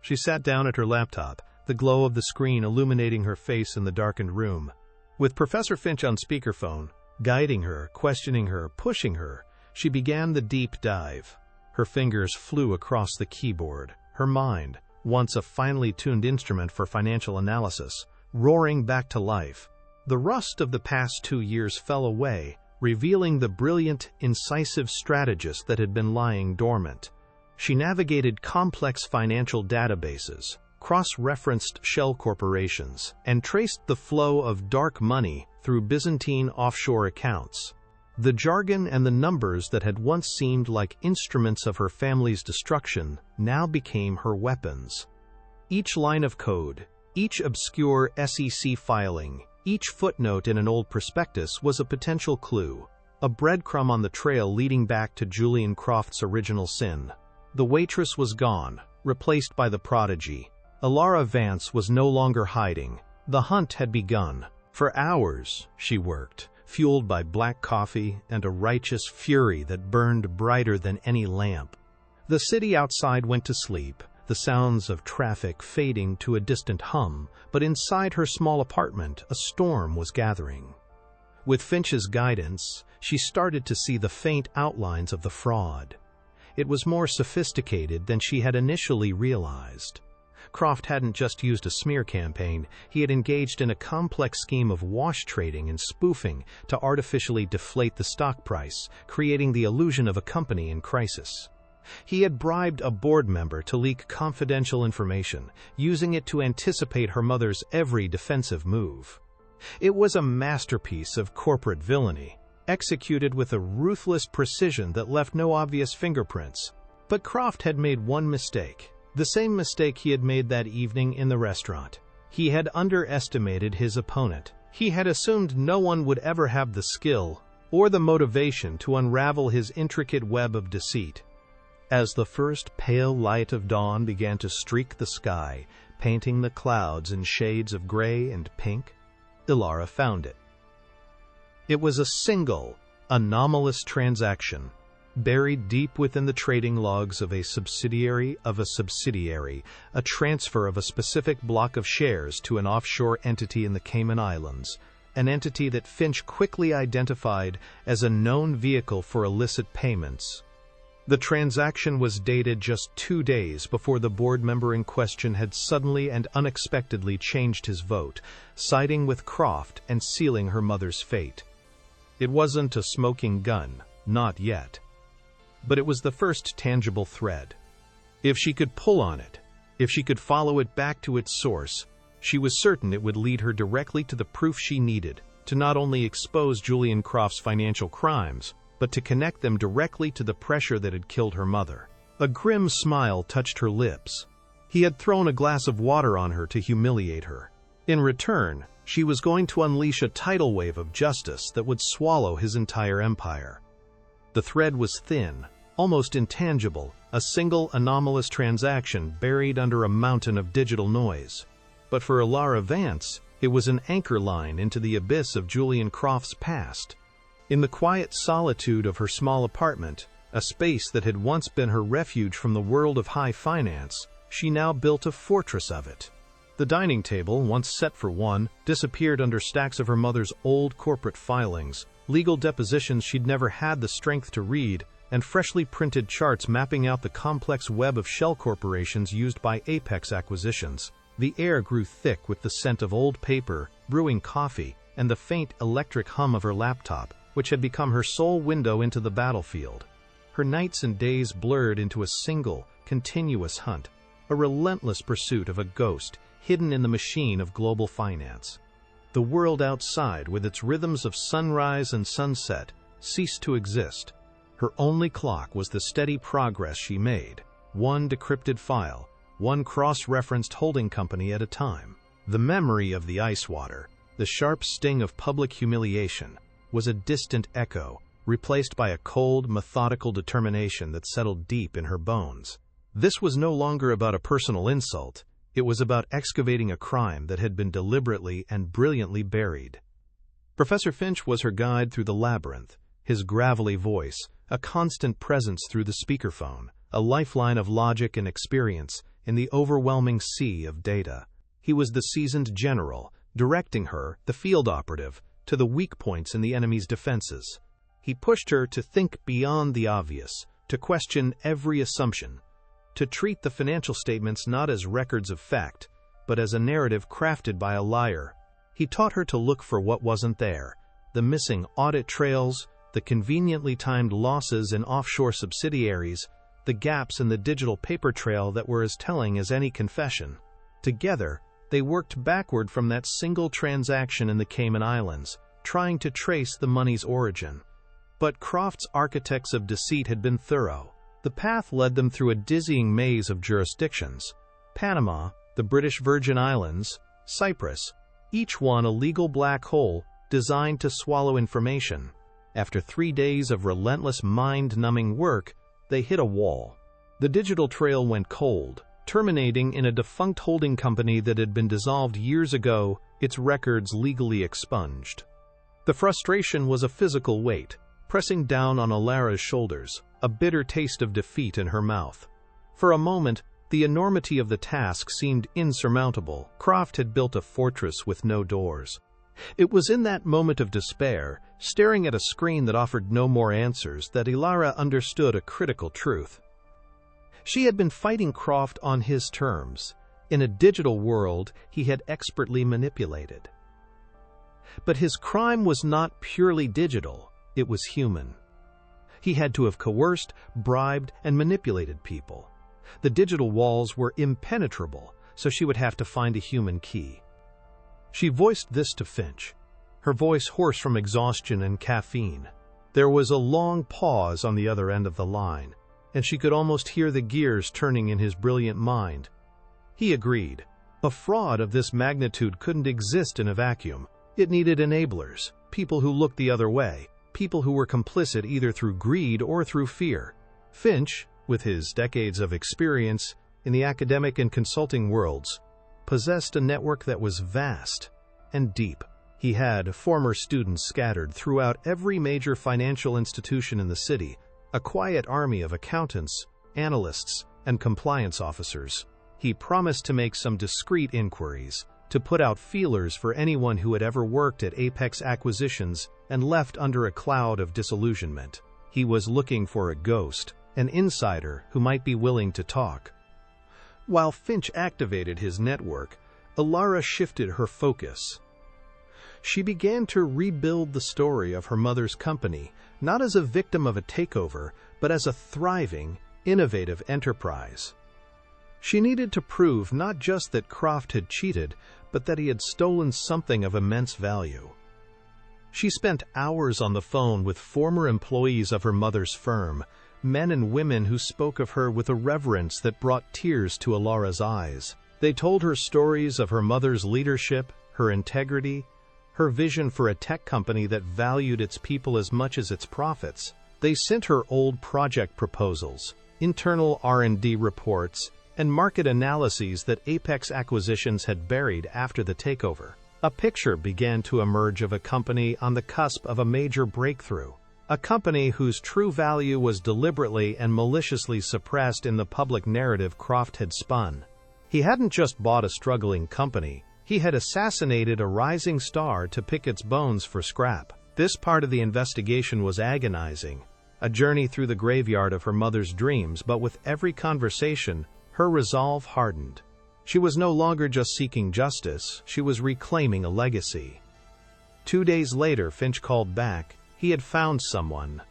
She sat down at her laptop, the glow of the screen illuminating her face in the darkened room. With Professor Finch on speakerphone, guiding her, questioning her, pushing her, she began the deep dive. Her fingers flew across the keyboard, her mind, once a finely tuned instrument for financial analysis, roaring back to life. The rust of the past 2 years fell away, revealing the brilliant, incisive strategist that had been lying dormant. She navigated complex financial databases, cross-referenced shell corporations, and traced the flow of dark money through Byzantine offshore accounts. The jargon and the numbers that had once seemed like instruments of her family's destruction now became her weapons. Each line of code, each obscure SEC filing, each footnote in an old prospectus was a potential clue, a breadcrumb on the trail leading back to Julian Croft's original sin. The waitress was gone, replaced by the prodigy. Ilara Vance was no longer hiding. The hunt had begun. For hours, she worked, fueled by black coffee and a righteous fury that burned brighter than any lamp. The city outside went to sleep, the sounds of traffic fading to a distant hum, but inside her small apartment, a storm was gathering. With Finch's guidance, she started to see the faint outlines of the fraud. It was more sophisticated than she had initially realized. Croft hadn't just used a smear campaign, he had engaged in a complex scheme of wash trading and spoofing to artificially deflate the stock price, creating the illusion of a company in crisis. He had bribed a board member to leak confidential information, using it to anticipate her mother's every defensive move. It was a masterpiece of corporate villainy, executed with a ruthless precision that left no obvious fingerprints. But Croft had made one mistake. The same mistake he had made that evening in the restaurant. He had underestimated his opponent. He had assumed no one would ever have the skill or the motivation to unravel his intricate web of deceit. As the first pale light of dawn began to streak the sky, painting the clouds in shades of gray and pink, Ilara found it. It was a single, anomalous transaction, buried deep within the trading logs of a subsidiary, a transfer of a specific block of shares to an offshore entity in the Cayman Islands, an entity that Finch quickly identified as a known vehicle for illicit payments. The transaction was dated just 2 days before the board member in question had suddenly and unexpectedly changed his vote, siding with Croft and sealing her mother's fate. It wasn't a smoking gun, not yet. But it was the first tangible thread. If she could pull on it, if she could follow it back to its source, she was certain it would lead her directly to the proof she needed to not only expose Julian Croft's financial crimes, but to connect them directly to the pressure that had killed her mother. A grim smile touched her lips. He had thrown a glass of water on her to humiliate her. In return, she was going to unleash a tidal wave of justice that would swallow his entire empire. The thread was thin, almost intangible, a single anomalous transaction buried under a mountain of digital noise. But for Ilara Vance, it was an anchor line into the abyss of Julian Croft's past. In the quiet solitude of her small apartment, a space that had once been her refuge from the world of high finance, she now built a fortress of it. The dining table, once set for one, disappeared under stacks of her mother's old corporate filings, legal depositions she'd never had the strength to read, and freshly printed charts mapping out the complex web of shell corporations used by Apex Acquisitions. The air grew thick with the scent of old paper, brewing coffee, and the faint electric hum of her laptop, which had become her sole window into the battlefield. Her nights and days blurred into a single, continuous hunt, a relentless pursuit of a ghost hidden in the machine of global finance. The world outside, with its rhythms of sunrise and sunset, ceased to exist. Her only clock was the steady progress she made, one decrypted file, one cross-referenced holding company at a time. The memory of the ice water, the sharp sting of public humiliation, was a distant echo, replaced by a cold, methodical determination that settled deep in her bones. This was no longer about a personal insult. It was about excavating a crime that had been deliberately and brilliantly buried. Professor Finch was her guide through the labyrinth, his gravelly voice, a constant presence through the speakerphone, a lifeline of logic and experience in the overwhelming sea of data. He was the seasoned general, directing her, the field operative, to the weak points in the enemy's defenses. He pushed her to think beyond the obvious, to question every assumption, to treat the financial statements not as records of fact, but as a narrative crafted by a liar. He taught her to look for what wasn't there, the missing audit trails, the conveniently timed losses in offshore subsidiaries, the gaps in the digital paper trail that were as telling as any confession. Together, they worked backward from that single transaction in the Cayman Islands, trying to trace the money's origin. But Croft's architects of deceit had been thorough. The path led them through a dizzying maze of jurisdictions: Panama, the British Virgin Islands, Cyprus, each one a legal black hole designed to swallow information. After 3 days of relentless mind-numbing work, they hit a wall. The digital trail went cold, terminating in a defunct holding company that had been dissolved years ago, its records legally expunged. The frustration was a physical weight, pressing down on Alara's shoulders, a bitter taste of defeat in her mouth. For a moment, the enormity of the task seemed insurmountable. Croft had built a fortress with no doors. It was in that moment of despair, staring at a screen that offered no more answers, that Alara understood a critical truth. She had been fighting Croft on his terms, in a digital world he had expertly manipulated. But his crime was not purely digital, it was human. He had to have coerced, bribed, and manipulated people. The digital walls were impenetrable, so she would have to find a human key. She voiced this to Finch, her voice hoarse from exhaustion and caffeine. There was a long pause on the other end of the line, and she could almost hear the gears turning in his brilliant mind. He agreed. A fraud of this magnitude couldn't exist in a vacuum. It needed enablers, people who looked the other way, people who were complicit either through greed or through fear. Finch, with his decades of experience in the academic and consulting worlds, possessed a network that was vast and deep. He had former students scattered throughout every major financial institution in the city, a quiet army of accountants, analysts, and compliance officers. He promised to make some discreet inquiries, to put out feelers for anyone who had ever worked at Apex Acquisitions and left under a cloud of disillusionment. He was looking for a ghost, an insider who might be willing to talk. While Finch activated his network, Alara shifted her focus. She began to rebuild the story of her mother's company, not as a victim of a takeover, but as a thriving, innovative enterprise. She needed to prove not just that Croft had cheated, but that he had stolen something of immense value. She spent hours on the phone with former employees of her mother's firm, men and women who spoke of her with a reverence that brought tears to Alara's eyes. They told her stories of her mother's leadership, her integrity, her vision for a tech company that valued its people as much as its profits. They sent her old project proposals, internal R&D reports, and market analyses that Apex Acquisitions had buried after the takeover. A picture began to emerge of a company on the cusp of a major breakthrough, a company whose true value was deliberately and maliciously suppressed in the public narrative Croft had spun. He hadn't just bought a struggling company, he had assassinated a rising star to pick its bones for scrap. This part of the investigation was agonizing, a journey through the graveyard of her mother's dreams, but with every conversation, her resolve hardened. She was no longer just seeking justice, she was reclaiming a legacy. 2 days later, Finch called back. He had found someone.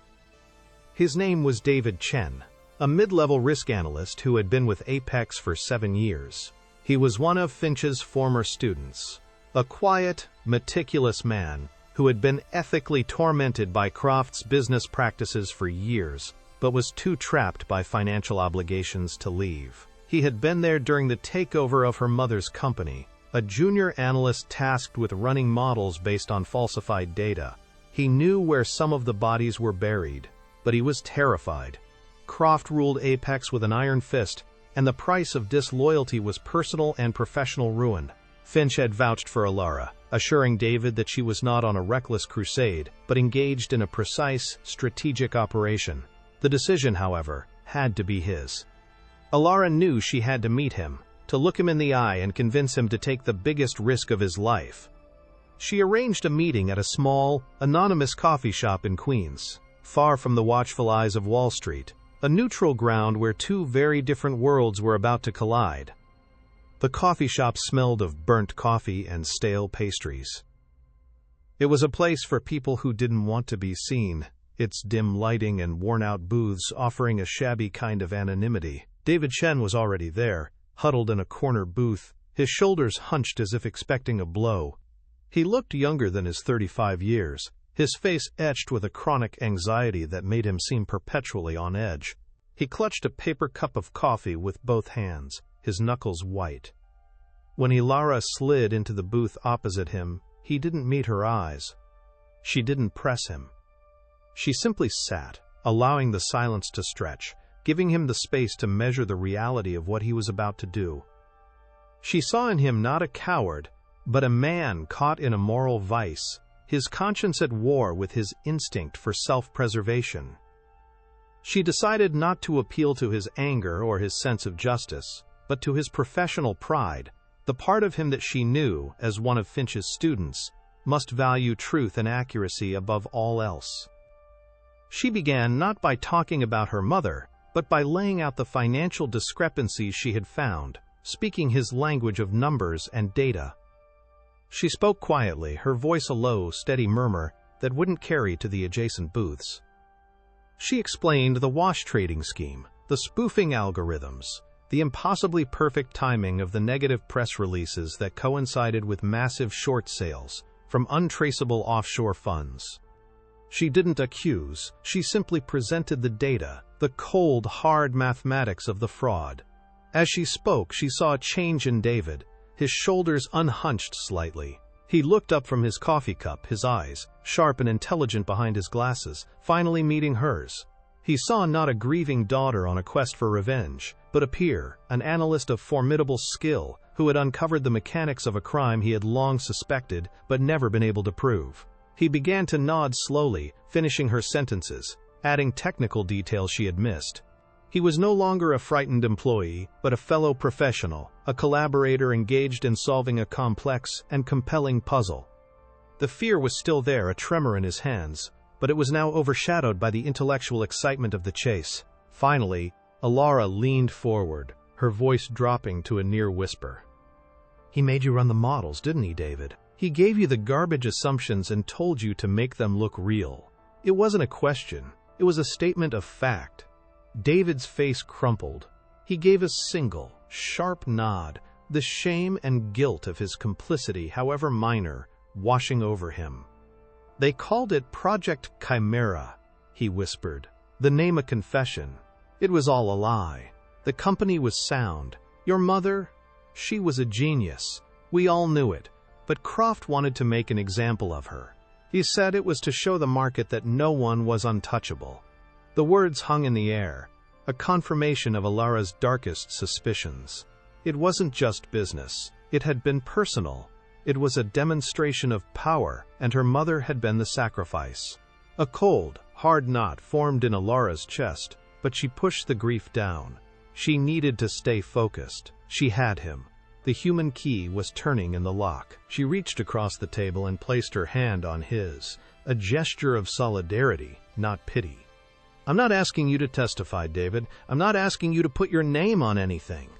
His name was David Chen, a mid-level risk analyst who had been with Apex for 7 years. He was one of Finch's former students, a quiet, meticulous man who had been ethically tormented by Croft's business practices for years, but was too trapped by financial obligations to leave. He had been there during the takeover of her mother's company, a junior analyst tasked with running models based on falsified data. He knew where some of the bodies were buried, but he was terrified. Croft ruled Apex with an iron fist, and the price of disloyalty was personal and professional ruin. Finch had vouched for Alara, assuring David that she was not on a reckless crusade, but engaged in a precise, strategic operation. The decision, however, had to be his. Alara knew she had to meet him, to look him in the eye and convince him to take the biggest risk of his life. She arranged a meeting at a small, anonymous coffee shop in Queens, far from the watchful eyes of Wall Street, a neutral ground where two very different worlds were about to collide. The coffee shop smelled of burnt coffee and stale pastries. It was a place for people who didn't want to be seen, its dim lighting and worn-out booths offering a shabby kind of anonymity. David Chen was already there, huddled in a corner booth, his shoulders hunched as if expecting a blow. He looked younger than his 35 years, his face etched with a chronic anxiety that made him seem perpetually on edge. He clutched a paper cup of coffee with both hands, his knuckles white. When Ilara slid into the booth opposite him, he didn't meet her eyes. She didn't press him. She simply sat, allowing the silence to stretch, giving him the space to measure the reality of what he was about to do. She saw in him not a coward, but a man caught in a moral vice, his conscience at war with his instinct for self-preservation. She decided not to appeal to his anger or his sense of justice, but to his professional pride, the part of him that she knew, as one of Finch's students, must value truth and accuracy above all else. She began not by talking about her mother, but by laying out the financial discrepancies she had found, speaking his language of numbers and data. She spoke quietly, her voice a low, steady murmur that wouldn't carry to the adjacent booths. She explained the wash trading scheme, the spoofing algorithms, the impossibly perfect timing of the negative press releases that coincided with massive short sales from untraceable offshore funds. She didn't accuse, she simply presented the data, the cold, hard mathematics of the fraud. As she spoke, she saw a change in David, his shoulders unhunched slightly. He looked up from his coffee cup, his eyes, sharp and intelligent behind his glasses, finally meeting hers. He saw not a grieving daughter on a quest for revenge, but a peer, an analyst of formidable skill, who had uncovered the mechanics of a crime he had long suspected but never been able to prove. He began to nod slowly, finishing her sentences, adding technical details she had missed. He was no longer a frightened employee, but a fellow professional, a collaborator engaged in solving a complex and compelling puzzle. The fear was still there, a tremor in his hands, but it was now overshadowed by the intellectual excitement of the chase. Finally, Ilara leaned forward, her voice dropping to a near whisper. "He made you run the models, didn't he, David? He gave you the garbage assumptions and told you to make them look real. It wasn't a question, it was a statement of fact." David's face crumpled. He gave a single, sharp nod, the shame and guilt of his complicity, however minor, washing over him. "They called it Project Chimera," he whispered. "The name a confession. It was all a lie. The company was sound. Your mother? She was a genius. We all knew it. But Croft wanted to make an example of her. He said it was to show the market that no one was untouchable." The words hung in the air, a confirmation of Ilara's darkest suspicions. It wasn't just business. It had been personal. It was a demonstration of power, and her mother had been the sacrifice. A cold, hard knot formed in Ilara's chest, but she pushed the grief down. She needed to stay focused. She had him. The human key was turning in the lock. She reached across the table and placed her hand on his, a gesture of solidarity, not pity. "I'm not asking you to testify, David. I'm not asking you to put your name on anything.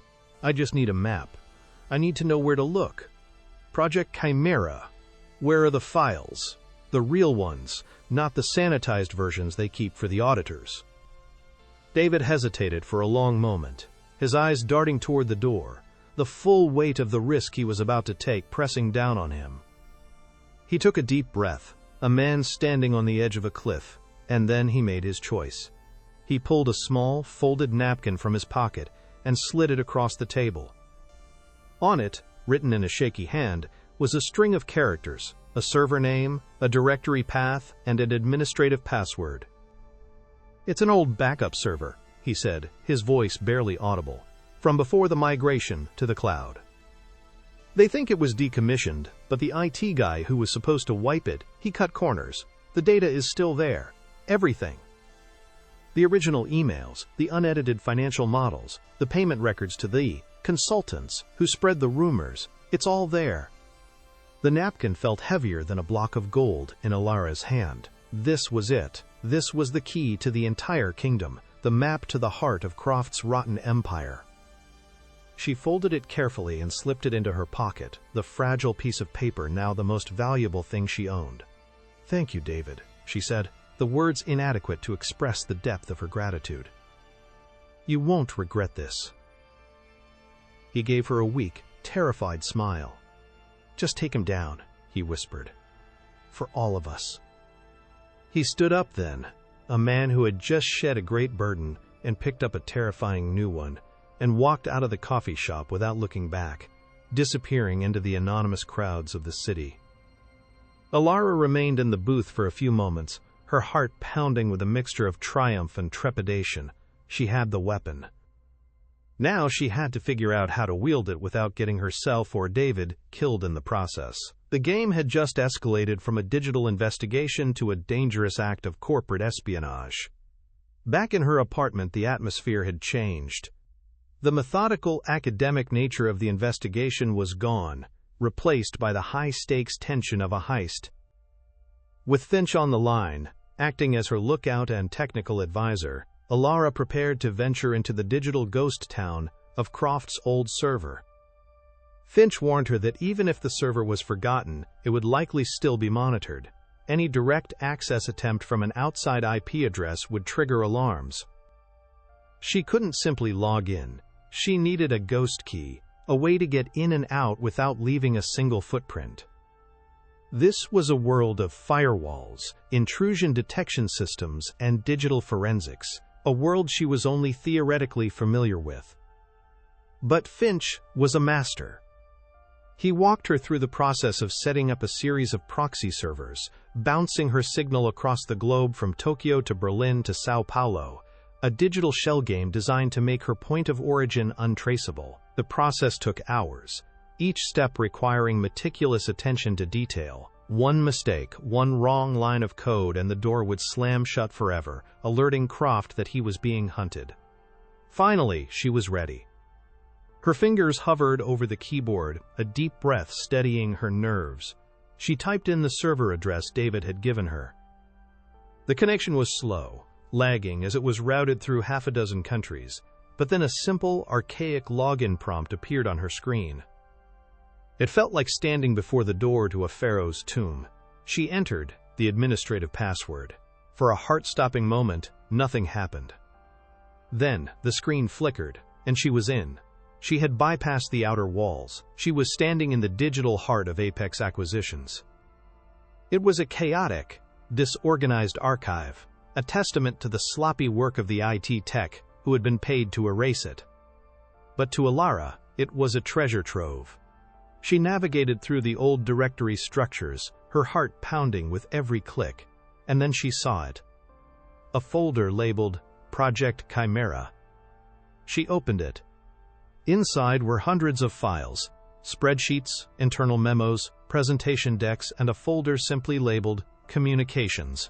I just need a map. I need to know where to look. Project Chimera. Where are the files? The real ones, not the sanitized versions they keep for the auditors." David hesitated for a long moment, his eyes darting toward the door, the full weight of the risk he was about to take pressing down on him. He took a deep breath, a man standing on the edge of a cliff, and then he made his choice. He pulled a small, folded napkin from his pocket and slid it across the table. On it, written in a shaky hand, was a string of characters, a server name, a directory path, and an administrative password. "It's an old backup server," he said, his voice barely audible, "from before the migration to the cloud. They think it was decommissioned, but the IT guy who was supposed to wipe it, he cut corners. The data is still there. Everything. The original emails, the unedited financial models, the payment records to the consultants who spread the rumors, it's all there." The napkin felt heavier than a block of gold in Ilara's hand. This was it. This was the key to the entire kingdom, the map to the heart of Croft's rotten empire. She folded it carefully and slipped it into her pocket, the fragile piece of paper now the most valuable thing she owned. "Thank you, David," she said, the words inadequate to express the depth of her gratitude. "You won't regret this." He gave her a weak, terrified smile. "Just take him down," he whispered. "For all of us." He stood up then, a man who had just shed a great burden and picked up a terrifying new one, and walked out of the coffee shop without looking back, disappearing into the anonymous crowds of the city. Alara remained in the booth for a few moments, her heart pounding with a mixture of triumph and trepidation. She had the weapon. Now she had to figure out how to wield it without getting herself or David killed in the process. The game had just escalated from a digital investigation to a dangerous act of corporate espionage. Back in her apartment, the atmosphere had changed. The methodical, academic nature of the investigation was gone, replaced by the high-stakes tension of a heist. With Finch on the line, acting as her lookout and technical advisor, Alara prepared to venture into the digital ghost town of Croft's old server. Finch warned her that even if the server was forgotten, it would likely still be monitored. Any direct access attempt from an outside IP address would trigger alarms. She couldn't simply log in. She needed a ghost key, a way to get in and out without leaving a single footprint. This was a world of firewalls, intrusion detection systems, and digital forensics, a world she was only theoretically familiar with. But Finch was a master. He walked her through the process of setting up a series of proxy servers, bouncing her signal across the globe from Tokyo to Berlin to Sao Paulo, a digital shell game designed to make her point of origin untraceable. The process took hours, each step requiring meticulous attention to detail. One mistake, one wrong line of code, and the door would slam shut forever, alerting Croft that he was being hunted. Finally, she was ready. Her fingers hovered over the keyboard, a deep breath steadying her nerves. She typed in the server address David had given her. The connection was slow, lagging as it was routed through half a dozen countries, but then a simple, archaic login prompt appeared on her screen. It felt like standing before the door to a pharaoh's tomb. She entered the administrative password. For a heart-stopping moment, nothing happened. Then, the screen flickered, and she was in. She had bypassed the outer walls. She was standing in the digital heart of Apex Acquisitions. It was a chaotic, disorganized archive, a testament to the sloppy work of the IT tech who had been paid to erase it. But to Alara, it was a treasure trove. She navigated through the old directory structures, her heart pounding with every click, and then she saw it. A folder labeled Project Chimera. She opened it. Inside were hundreds of files, spreadsheets, internal memos, presentation decks, and a folder simply labeled Communications.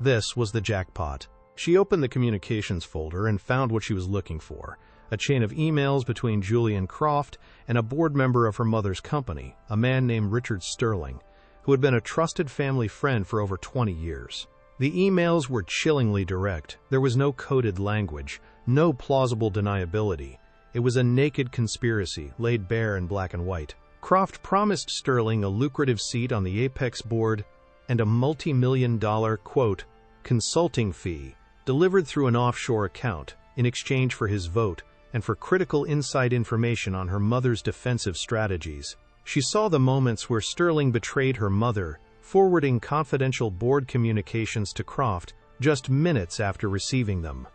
This was the jackpot. She opened the Communications folder and found what she was looking for, a chain of emails between Julian Croft and a board member of her mother's company, a man named Richard Sterling, who had been a trusted family friend for over 20 years. The emails were chillingly direct. There was no coded language, no plausible deniability. It was a naked conspiracy, laid bare in black and white. Croft promised Sterling a lucrative seat on the Apex board and a multi-million-dollar, quote, consulting fee delivered through an offshore account in exchange for his vote and for critical inside information on her mother's defensive strategies. She saw the moments where Sterling betrayed her mother, forwarding confidential board communications to Croft just minutes after receiving them.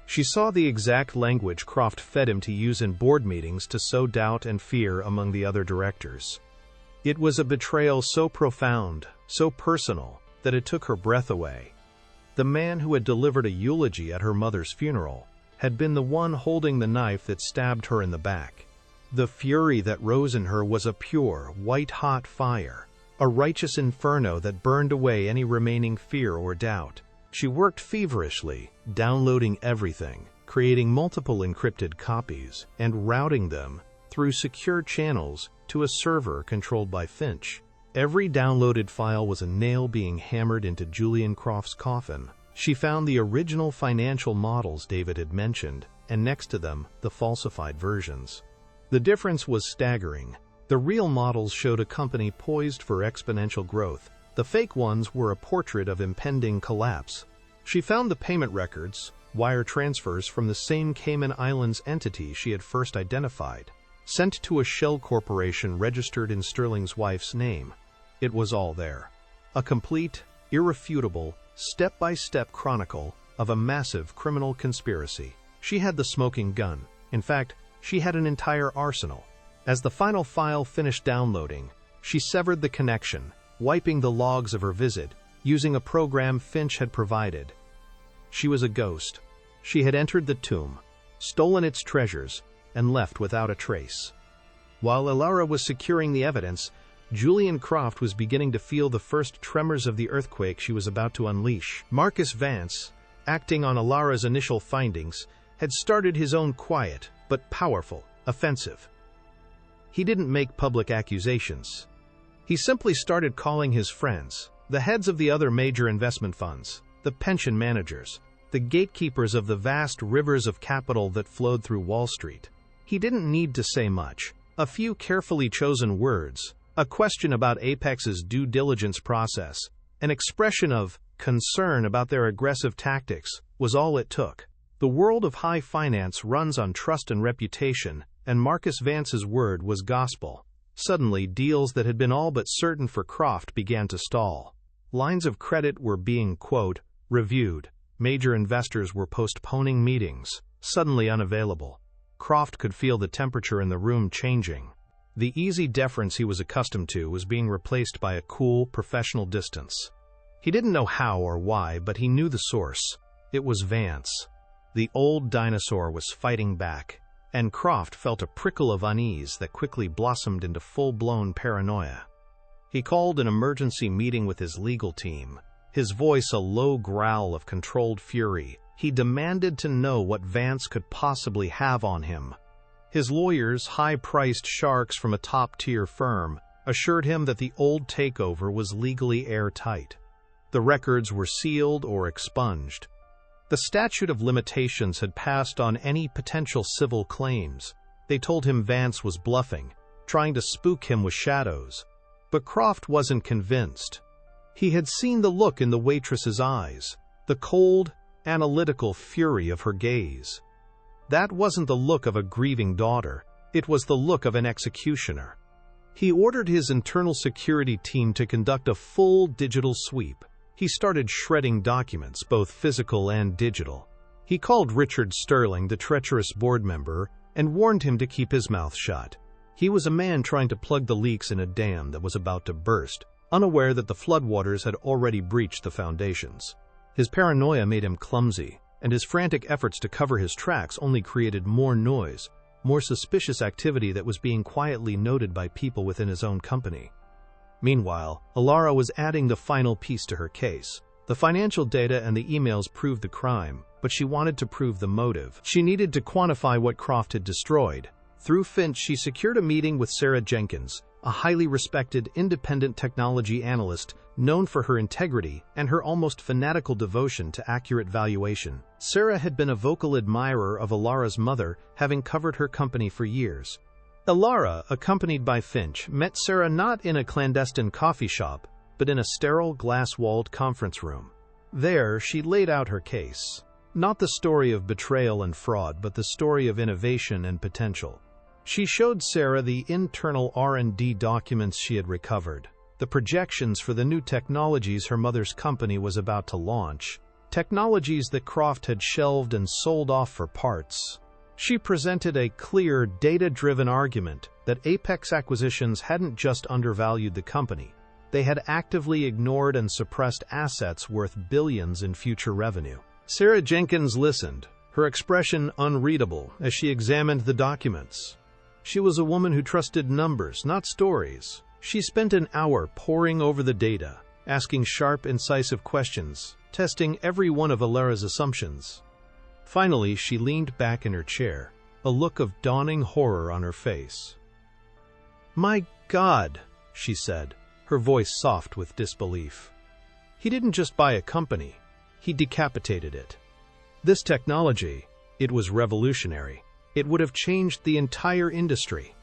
She saw the exact language Croft fed him to use in board meetings to sow doubt and fear among the other directors. It was a betrayal so profound, so personal, that it took her breath away. The man who had delivered a eulogy at her mother's funeral had been the one holding the knife that stabbed her in the back. The fury that rose in her was a pure, white-hot fire, a righteous inferno that burned away any remaining fear or doubt. She worked feverishly, downloading everything, creating multiple encrypted copies, and routing them through secure channels to a server controlled by Finch. Every downloaded file was a nail being hammered into Julian Croft's coffin. She found the original financial models David had mentioned, and next to them, the falsified versions. The difference was staggering. The real models showed a company poised for exponential growth. The fake ones were a portrait of impending collapse. She found the payment records, wire transfers from the same Cayman Islands entity she had first identified. sent to a shell corporation registered in Sterling's wife's name. It was all there. A complete, irrefutable, step-by-step chronicle of a massive criminal conspiracy. She had the smoking gun. In fact, she had an entire arsenal. As the final file finished downloading, she severed the connection, wiping the logs of her visit, using a program Finch had provided. She was a ghost. She had entered the tomb, stolen its treasures, and left without a trace. While Alara was securing the evidence, Julian Croft was beginning to feel the first tremors of the earthquake she was about to unleash. Marcus Vance, acting on Alara's initial findings, had started his own quiet, but powerful, offensive. He didn't make public accusations. He simply started calling his friends, the heads of the other major investment funds, the pension managers, the gatekeepers of the vast rivers of capital that flowed through Wall Street. He didn't need to say much. A few carefully chosen words, a question about Apex's due diligence process, an expression of concern about their aggressive tactics was all it took. The world of high finance runs on trust and reputation, and Marcus Vance's word was gospel. Suddenly, deals that had been all but certain for Croft began to stall. Lines of credit were being, quote, reviewed. Major investors were postponing meetings, suddenly unavailable. Croft could feel the temperature in the room changing. The easy deference he was accustomed to was being replaced by a cool, professional distance. He didn't know how or why, but he knew the source. It was Vance. The old dinosaur was fighting back, and Croft felt a prickle of unease that quickly blossomed into full-blown paranoia. He called an emergency meeting with his legal team, his voice a low growl of controlled fury. He demanded to know what Vance could possibly have on him. His lawyers, high-priced sharks from a top-tier firm, assured him that the old takeover was legally airtight. The records were sealed or expunged. The statute of limitations had passed on any potential civil claims. They told him Vance was bluffing, trying to spook him with shadows. But Croft wasn't convinced. He had seen the look in the waitress's eyes, the cold, analytical fury of her gaze. That wasn't the look of a grieving daughter, it was the look of an executioner. He ordered his internal security team to conduct a full digital sweep. He started shredding documents, both physical and digital. He called Richard Sterling, the treacherous board member, and warned him to keep his mouth shut. He was a man trying to plug the leaks in a dam that was about to burst, unaware that the floodwaters had already breached the foundations. His paranoia made him clumsy, and his frantic efforts to cover his tracks only created more noise, more suspicious activity that was being quietly noted by people within his own company. Meanwhile, Alara was adding the final piece to her case. The financial data and the emails proved the crime, but she wanted to prove the motive. She needed to quantify what Croft had destroyed. Through Finch, she secured a meeting with Sarah Jenkins, a highly respected independent technology analyst known for her integrity and her almost fanatical devotion to accurate valuation. Sarah had been a vocal admirer of Alara's mother, having covered her company for years. Alara, accompanied by Finch, met Sarah not in a clandestine coffee shop, but in a sterile, glass-walled conference room. There, she laid out her case. Not the story of betrayal and fraud, but the story of innovation and potential. She showed Sarah the internal R&D documents she had recovered, the projections for the new technologies her mother's company was about to launch, technologies that Croft had shelved and sold off for parts. She presented a clear, data-driven argument that Apex Acquisitions hadn't just undervalued the company, they had actively ignored and suppressed assets worth billions in future revenue. Sarah Jenkins listened, her expression unreadable as she examined the documents. She was a woman who trusted numbers, not stories. She spent an hour poring over the data, asking sharp, incisive questions, testing every one of Alara's assumptions. Finally, she leaned back in her chair, a look of dawning horror on her face. "My God," she said, her voice soft with disbelief. "He didn't just buy a company, he decapitated it. This technology, it was revolutionary. It would have changed the entire industry."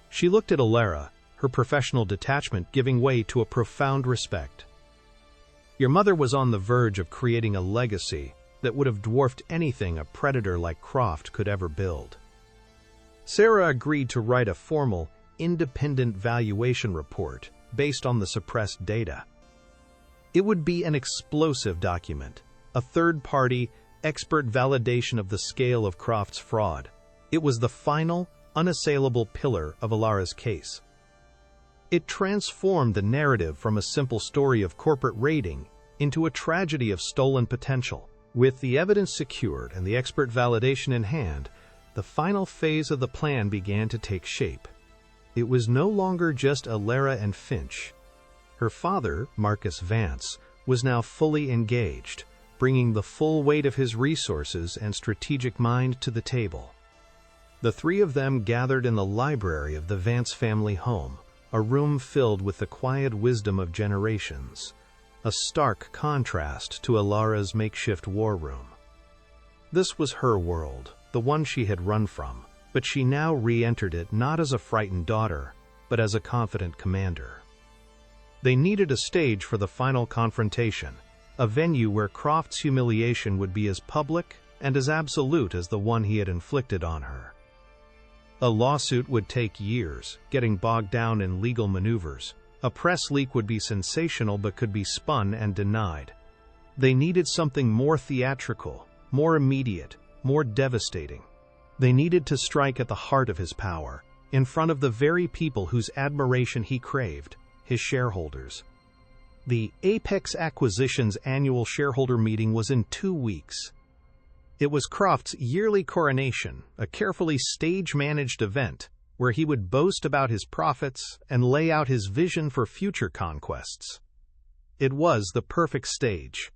She looked at Alara, her professional detachment giving way to a profound respect. "Your mother was on the verge of creating a legacy that would have dwarfed anything a predator like Croft could ever build." Sarah agreed to write a formal, independent valuation report based on the suppressed data. It would be an explosive document, a third-party, expert validation of the scale of Croft's fraud. It was the final, unassailable pillar of Alara's case. It transformed the narrative from a simple story of corporate raiding into a tragedy of stolen potential. With the evidence secured and the expert validation in hand, the final phase of the plan began to take shape. It was no longer just Alara and Finch. Her father, Marcus Vance, was now fully engaged, bringing the full weight of his resources and strategic mind to the table. The three of them gathered in the library of the Vance family home, a room filled with the quiet wisdom of generations, a stark contrast to Alara's makeshift war room. This was her world, the one she had run from, but she now re-entered it not as a frightened daughter, but as a confident commander. They needed a stage for the final confrontation, a venue where Croft's humiliation would be as public and as absolute as the one he had inflicted on her. A lawsuit would take years, getting bogged down in legal maneuvers. A press leak would be sensational but could be spun and denied. They needed something more theatrical, more immediate, more devastating. They needed to strike at the heart of his power, in front of the very people whose admiration he craved, his shareholders. The Apex Acquisitions annual shareholder meeting was in 2 weeks. It was Croft's yearly coronation, a carefully stage-managed event where he would boast about his profits and lay out his vision for future conquests. It was the perfect stage.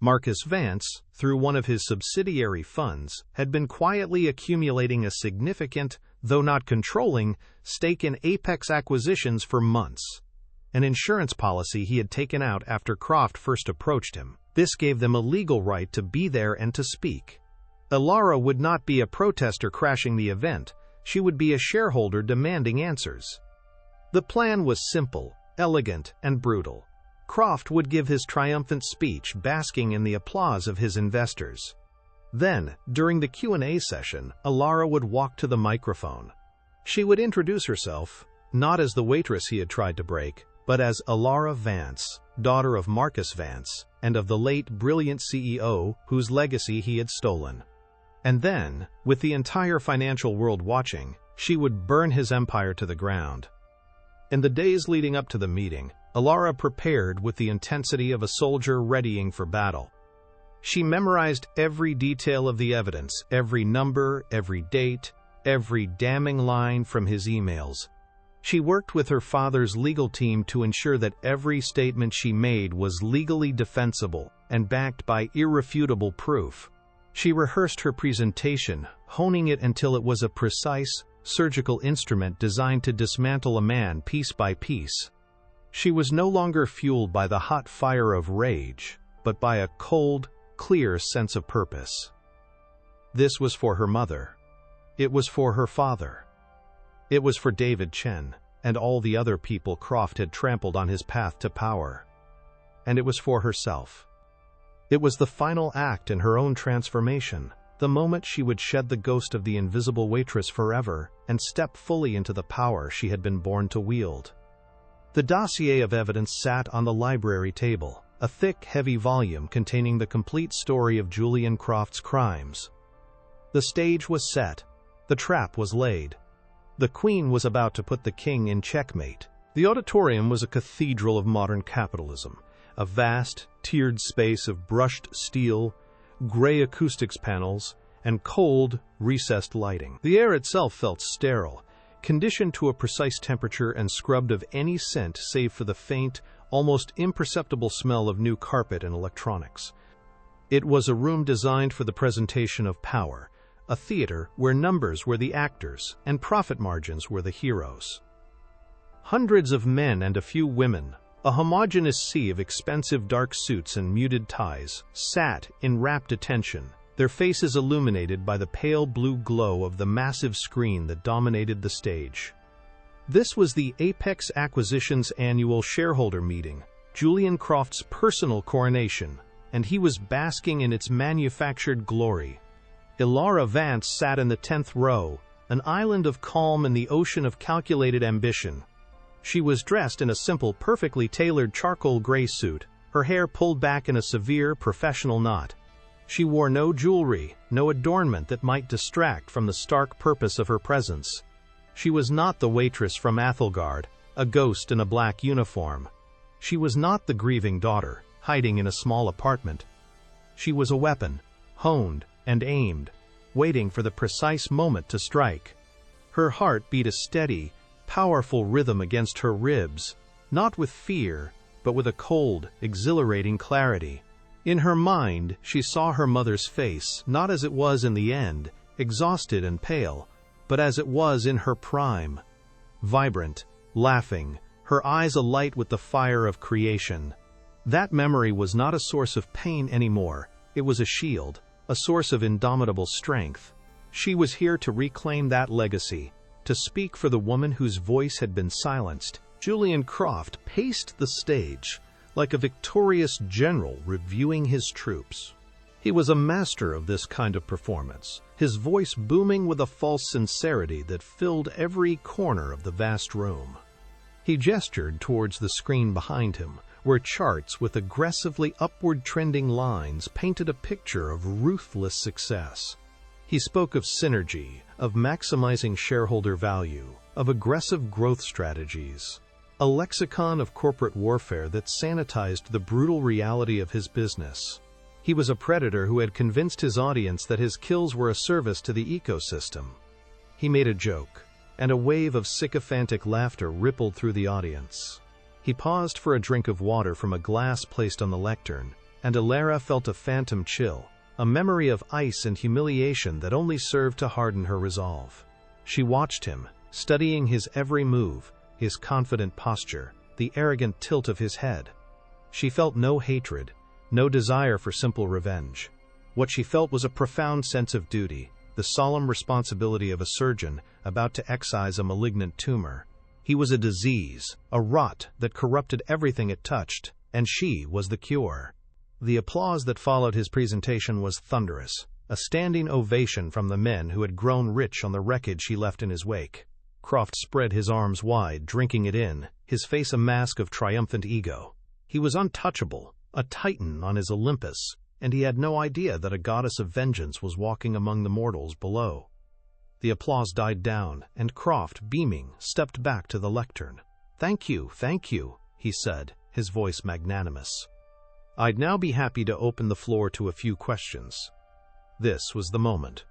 Marcus Vance, through one of his subsidiary funds, had been quietly accumulating a significant, though not controlling, stake in Apex Acquisitions for months, an insurance policy he had taken out after Croft first approached him. This gave them a legal right to be there and to speak. Alara would not be a protester crashing the event, she would be a shareholder demanding answers. The plan was simple, elegant, and brutal. Croft would give his triumphant speech, basking in the applause of his investors. Then, during the Q&A session, Alara would walk to the microphone. She would introduce herself, not as the waitress he had tried to break, but as Alara Vance, daughter of Marcus Vance, and of the late brilliant CEO whose legacy he had stolen. And then, with the entire financial world watching, she would burn his empire to the ground. In the days leading up to the meeting, Alara prepared with the intensity of a soldier readying for battle. She memorized every detail of the evidence, every number, every date, every damning line from his emails. She worked with her father's legal team to ensure that every statement she made was legally defensible and backed by irrefutable proof. She rehearsed her presentation, honing it until it was a precise, surgical instrument designed to dismantle a man piece by piece. She was no longer fueled by the hot fire of rage, but by a cold, clear sense of purpose. This was for her mother. It was for her father. It was for David Chen and all the other people Croft had trampled on his path to power. And it was for herself. It was the final act in her own transformation, the moment she would shed the ghost of the invisible waitress forever and step fully into the power she had been born to wield. The dossier of evidence sat on the library table, a thick, heavy volume containing the complete story of Julian Croft's crimes. The stage was set. The trap was laid. The Queen was about to put the King in checkmate. The auditorium was a cathedral of modern capitalism, a vast, tiered space of brushed steel, gray acoustics panels, and cold, recessed lighting. The air itself felt sterile, conditioned to a precise temperature and scrubbed of any scent save for the faint, almost imperceptible smell of new carpet and electronics. It was a room designed for the presentation of power, a theater where numbers were the actors and profit margins were the heroes. Hundreds of men and a few women, a homogeneous sea of expensive dark suits and muted ties, sat in rapt attention, their faces illuminated by the pale blue glow of the massive screen that dominated the stage. This was the Apex Acquisitions annual shareholder meeting, Julian Croft's personal coronation, and he was basking in its manufactured glory. Alara Vance sat in the 10th row, an island of calm in the ocean of calculated ambition. She was dressed in a simple, perfectly tailored charcoal gray suit, her hair pulled back in a severe, professional knot. She wore no jewelry, no adornment that might distract from the stark purpose of her presence. She was not the waitress from Athelgard, a ghost in a black uniform. She was not the grieving daughter, hiding in a small apartment. She was a weapon, honed and aimed, waiting for the precise moment to strike. Her heart beat a steady, powerful rhythm against her ribs, not with fear, but with a cold, exhilarating clarity. In her mind, she saw her mother's face, not as it was in the end, exhausted and pale, but as it was in her prime. Vibrant, laughing, her eyes alight with the fire of creation. That memory was not a source of pain anymore, it was a shield, a source of indomitable strength. She was here to reclaim that legacy, to speak for the woman whose voice had been silenced. Julian Croft paced the stage, like a victorious general reviewing his troops. He was a master of this kind of performance, his voice booming with a false sincerity that filled every corner of the vast room. He gestured towards the screen behind him, where charts with aggressively upward-trending lines painted a picture of ruthless success. He spoke of synergy, of maximizing shareholder value, of aggressive growth strategies, a lexicon of corporate warfare that sanitized the brutal reality of his business. He was a predator who had convinced his audience that his kills were a service to the ecosystem. He made a joke, and a wave of sycophantic laughter rippled through the audience. He paused for a drink of water from a glass placed on the lectern, and Alara felt a phantom chill, a memory of ice and humiliation that only served to harden her resolve. She watched him, studying his every move, his confident posture, the arrogant tilt of his head. She felt no hatred, no desire for simple revenge. What she felt was a profound sense of duty, the solemn responsibility of a surgeon about to excise a malignant tumor. He was a disease, a rot that corrupted everything it touched, and she was the cure. The applause that followed his presentation was thunderous, a standing ovation from the men who had grown rich on the wreckage he left in his wake. Croft spread his arms wide, drinking it in, his face a mask of triumphant ego. He was untouchable, a titan on his Olympus, and he had no idea that a goddess of vengeance was walking among the mortals below. The applause died down, and Croft, beaming, stepped back to the lectern. Thank you," he said, his voice magnanimous. "I'd now be happy to open the floor to a few questions." This was the moment.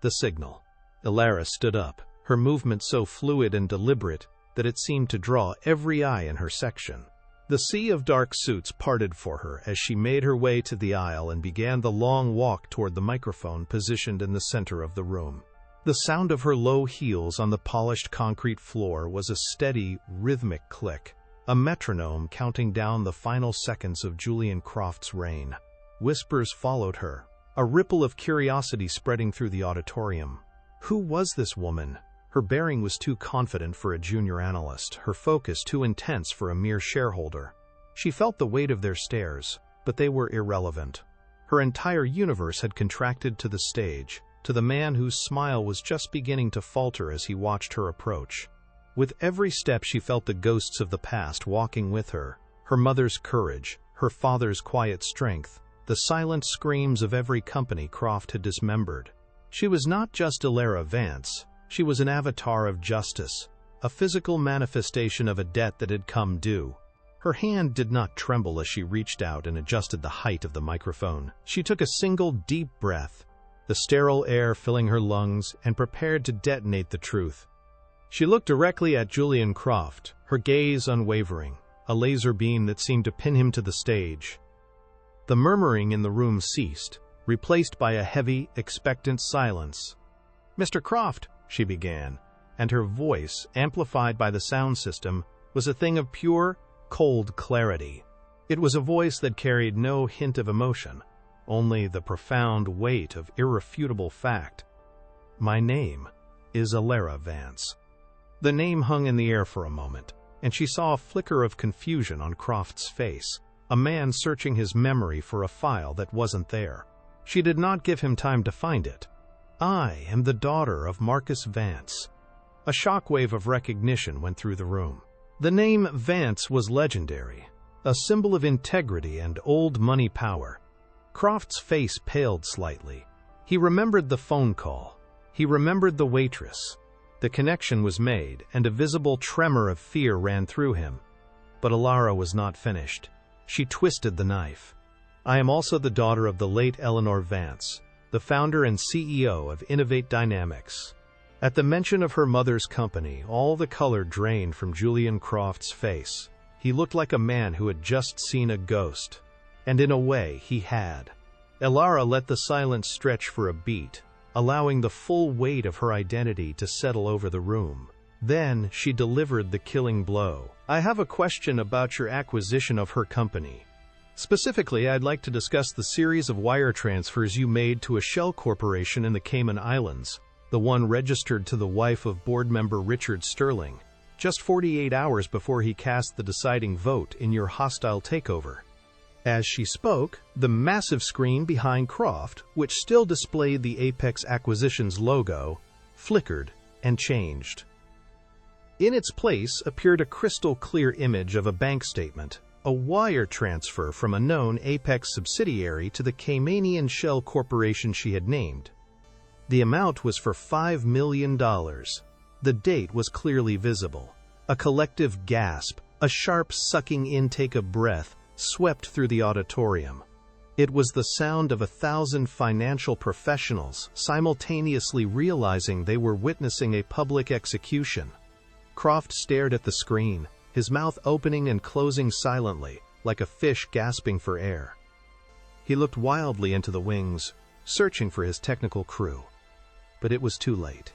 The signal. Alara stood up, her movement so fluid and deliberate that it seemed to draw every eye in her section. The sea of dark suits parted for her as she made her way to the aisle and began the long walk toward the microphone positioned in the center of the room. The sound of her low heels on the polished concrete floor was a steady, rhythmic click, a metronome counting down the final seconds of Julian Croft's reign. Whispers followed her, a ripple of curiosity spreading through the auditorium. Who was this woman? Her bearing was too confident for a junior analyst, her focus too intense for a mere shareholder. She felt the weight of their stares, but they were irrelevant. Her entire universe had contracted to the stage, to the man whose smile was just beginning to falter as he watched her approach. With every step she felt the ghosts of the past walking with her, her mother's courage, her father's quiet strength, the silent screams of every company Croft had dismembered. She was not just Alara Vance. She was an avatar of justice, a physical manifestation of a debt that had come due. Her hand did not tremble as she reached out and adjusted the height of the microphone. She took a single deep breath, the sterile air filling her lungs, and prepared to detonate the truth. She looked directly at Julian Croft, her gaze unwavering, a laser beam that seemed to pin him to the stage. The murmuring in the room ceased, replaced by a heavy, expectant silence. "Mr. Croft," she began, and her voice, amplified by the sound system, was a thing of pure, cold clarity. It was a voice that carried no hint of emotion, only the profound weight of irrefutable fact. "My name is Alara Vance." The name hung in the air for a moment, and she saw a flicker of confusion on Croft's face, a man searching his memory for a file that wasn't there. She did not give him time to find it. I am the daughter of Marcus Vance." A shockwave of recognition went through the room. The name Vance was legendary, a symbol of integrity and old money power. Croft's face paled slightly. He remembered the phone call. He remembered the waitress. The connection was made, and a visible tremor of fear ran through him. But Alara was not finished. She twisted the knife. "I am also the daughter of the late Eleanor Vance, the founder and CEO of Innovate Dynamics." At the mention of her mother's company, all the color drained from Julian Croft's face. He looked like a man who had just seen a ghost. And in a way, he had. Alara let the silence stretch for a beat, allowing the full weight of her identity to settle over the room. Then she delivered the killing blow. "I have a question about your acquisition of her company. Specifically, I'd like to discuss the series of wire transfers you made to a shell corporation in the Cayman Islands, the one registered to the wife of board member Richard Sterling, just 48 hours before he cast the deciding vote in your hostile takeover." As she spoke, the massive screen behind Croft, which still displayed the Apex Acquisitions logo, flickered and changed. In its place appeared a crystal-clear image of a bank statement, a wire transfer from a known Apex subsidiary to the Caymanian shell corporation she had named. The amount was for $5 million. The date was clearly visible. A collective gasp, a sharp sucking intake of breath, swept through the auditorium. It was the sound of 1,000 financial professionals simultaneously realizing they were witnessing a public execution. Croft stared at the screen, his mouth opening and closing silently, like a fish gasping for air. He looked wildly into the wings, searching for his technical crew. But it was too late.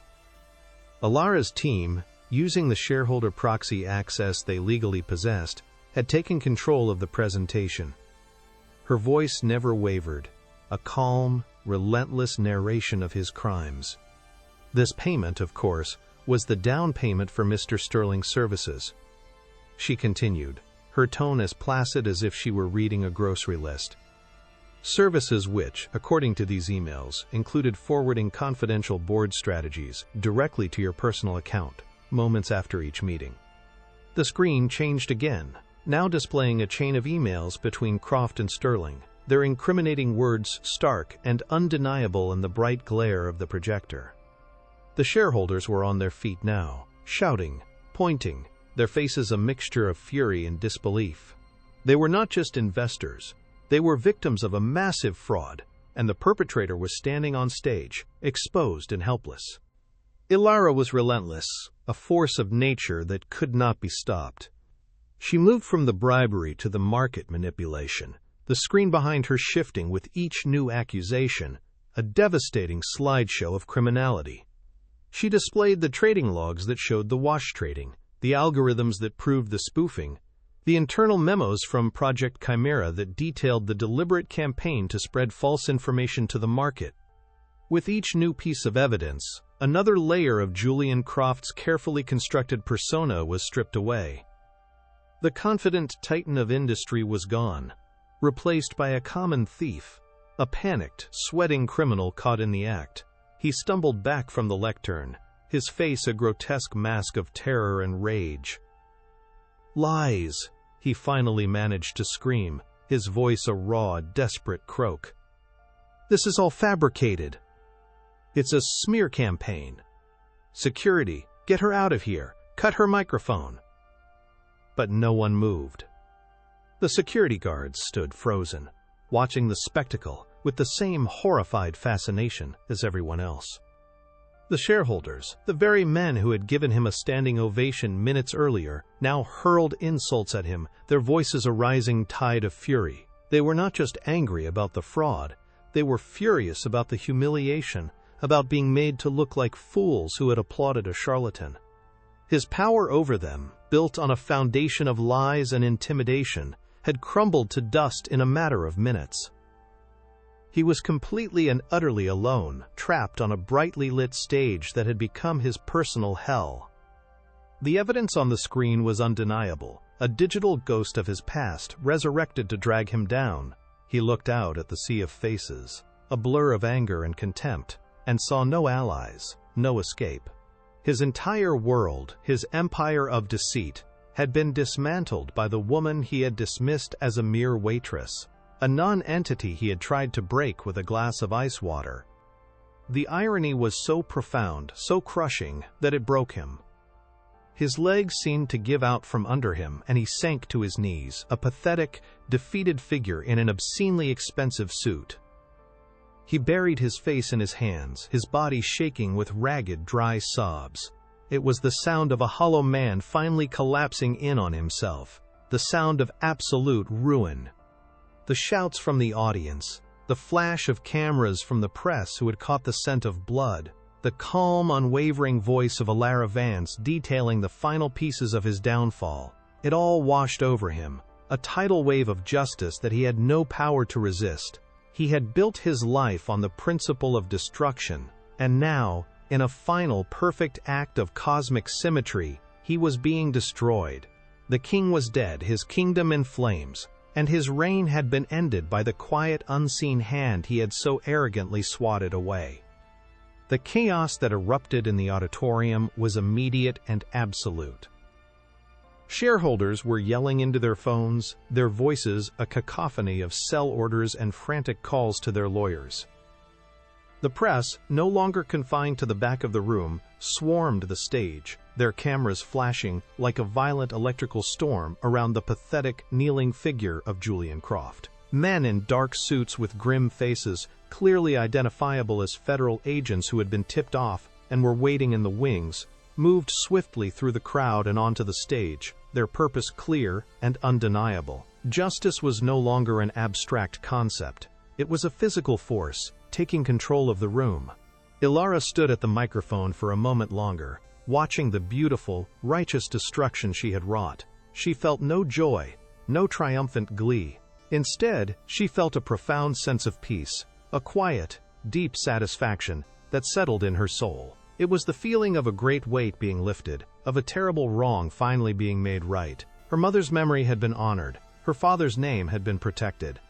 Alara's team, using the shareholder proxy access they legally possessed, had taken control of the presentation. Her voice never wavered, a calm, relentless narration of his crimes. This payment, of course, was the down payment for Mr. Sterling's services. She continued, her tone as placid as if she were reading a grocery list. Services which, according to these emails, included forwarding confidential board strategies directly to your personal account, moments after each meeting. The screen changed again, now displaying a chain of emails between Croft and Sterling, their incriminating words stark and undeniable in the bright glare of the projector. The shareholders were on their feet now, shouting, pointing, their faces a mixture of fury and disbelief. They were not just investors. They were victims of a massive fraud, and the perpetrator was standing on stage, exposed and helpless. Alara was relentless, a force of nature that could not be stopped. She moved from the bribery to the market manipulation, the screen behind her shifting with each new accusation, a devastating slideshow of criminality. She displayed the trading logs that showed the wash trading, the algorithms that proved the spoofing, the internal memos from Project Chimera that detailed the deliberate campaign to spread false information to the market. With each new piece of evidence, another layer of Julian Croft's carefully constructed persona was stripped away. The confident titan of industry was gone, replaced by a common thief, a panicked, sweating criminal caught in the act. He stumbled back from the lectern, his face a grotesque mask of terror and rage. "Lies!" he finally managed to scream, his voice a raw, desperate croak. "This is all fabricated. It's a smear campaign. Security, get her out of here. Cut her microphone." But no one moved. The security guards stood frozen, watching the spectacle with the same horrified fascination as everyone else. The shareholders, the very men who had given him a standing ovation minutes earlier, now hurled insults at him, their voices a rising tide of fury. They were not just angry about the fraud, they were furious about the humiliation, about being made to look like fools who had applauded a charlatan. His power over them, built on a foundation of lies and intimidation, had crumbled to dust in a matter of minutes. He was completely and utterly alone, trapped on a brightly lit stage that had become his personal hell. The evidence on the screen was undeniable, a digital ghost of his past resurrected to drag him down. He looked out at the sea of faces, a blur of anger and contempt, and saw no allies, no escape. His entire world, his empire of deceit, had been dismantled by the woman he had dismissed as a mere waitress, a non-entity he had tried to break with a glass of ice water. The irony was so profound, so crushing, that it broke him. His legs seemed to give out from under him, and he sank to his knees, a pathetic, defeated figure in an obscenely expensive suit. He buried his face in his hands, his body shaking with ragged, dry sobs. It was the sound of a hollow man finally collapsing in on himself, the sound of absolute ruin. The shouts from the audience, the flash of cameras from the press who had caught the scent of blood, the calm, unwavering voice of Alara Vance detailing the final pieces of his downfall, it all washed over him, a tidal wave of justice that he had no power to resist. He had built his life on the principle of destruction, and now, in a final perfect act of cosmic symmetry, he was being destroyed. The king was dead, his kingdom in flames, and his reign had been ended by the quiet, unseen hand he had so arrogantly swatted away. The chaos that erupted in the auditorium was immediate and absolute. Shareholders were yelling into their phones, their voices a cacophony of sell orders and frantic calls to their lawyers. The press, no longer confined to the back of the room, swarmed the stage, their cameras flashing like a violent electrical storm around the pathetic, kneeling figure of Julian Croft. Men in dark suits with grim faces, clearly identifiable as federal agents who had been tipped off and were waiting in the wings, moved swiftly through the crowd and onto the stage, their purpose clear and undeniable. Justice was no longer an abstract concept. It was a physical force, taking control of the room. Alara stood at the microphone for a moment longer, watching the beautiful, righteous destruction she had wrought. She felt no joy, no triumphant glee. Instead, she felt a profound sense of peace, a quiet, deep satisfaction that settled in her soul. It was the feeling of a great weight being lifted, of a terrible wrong finally being made right. Her mother's memory had been honored, her father's name had been protected.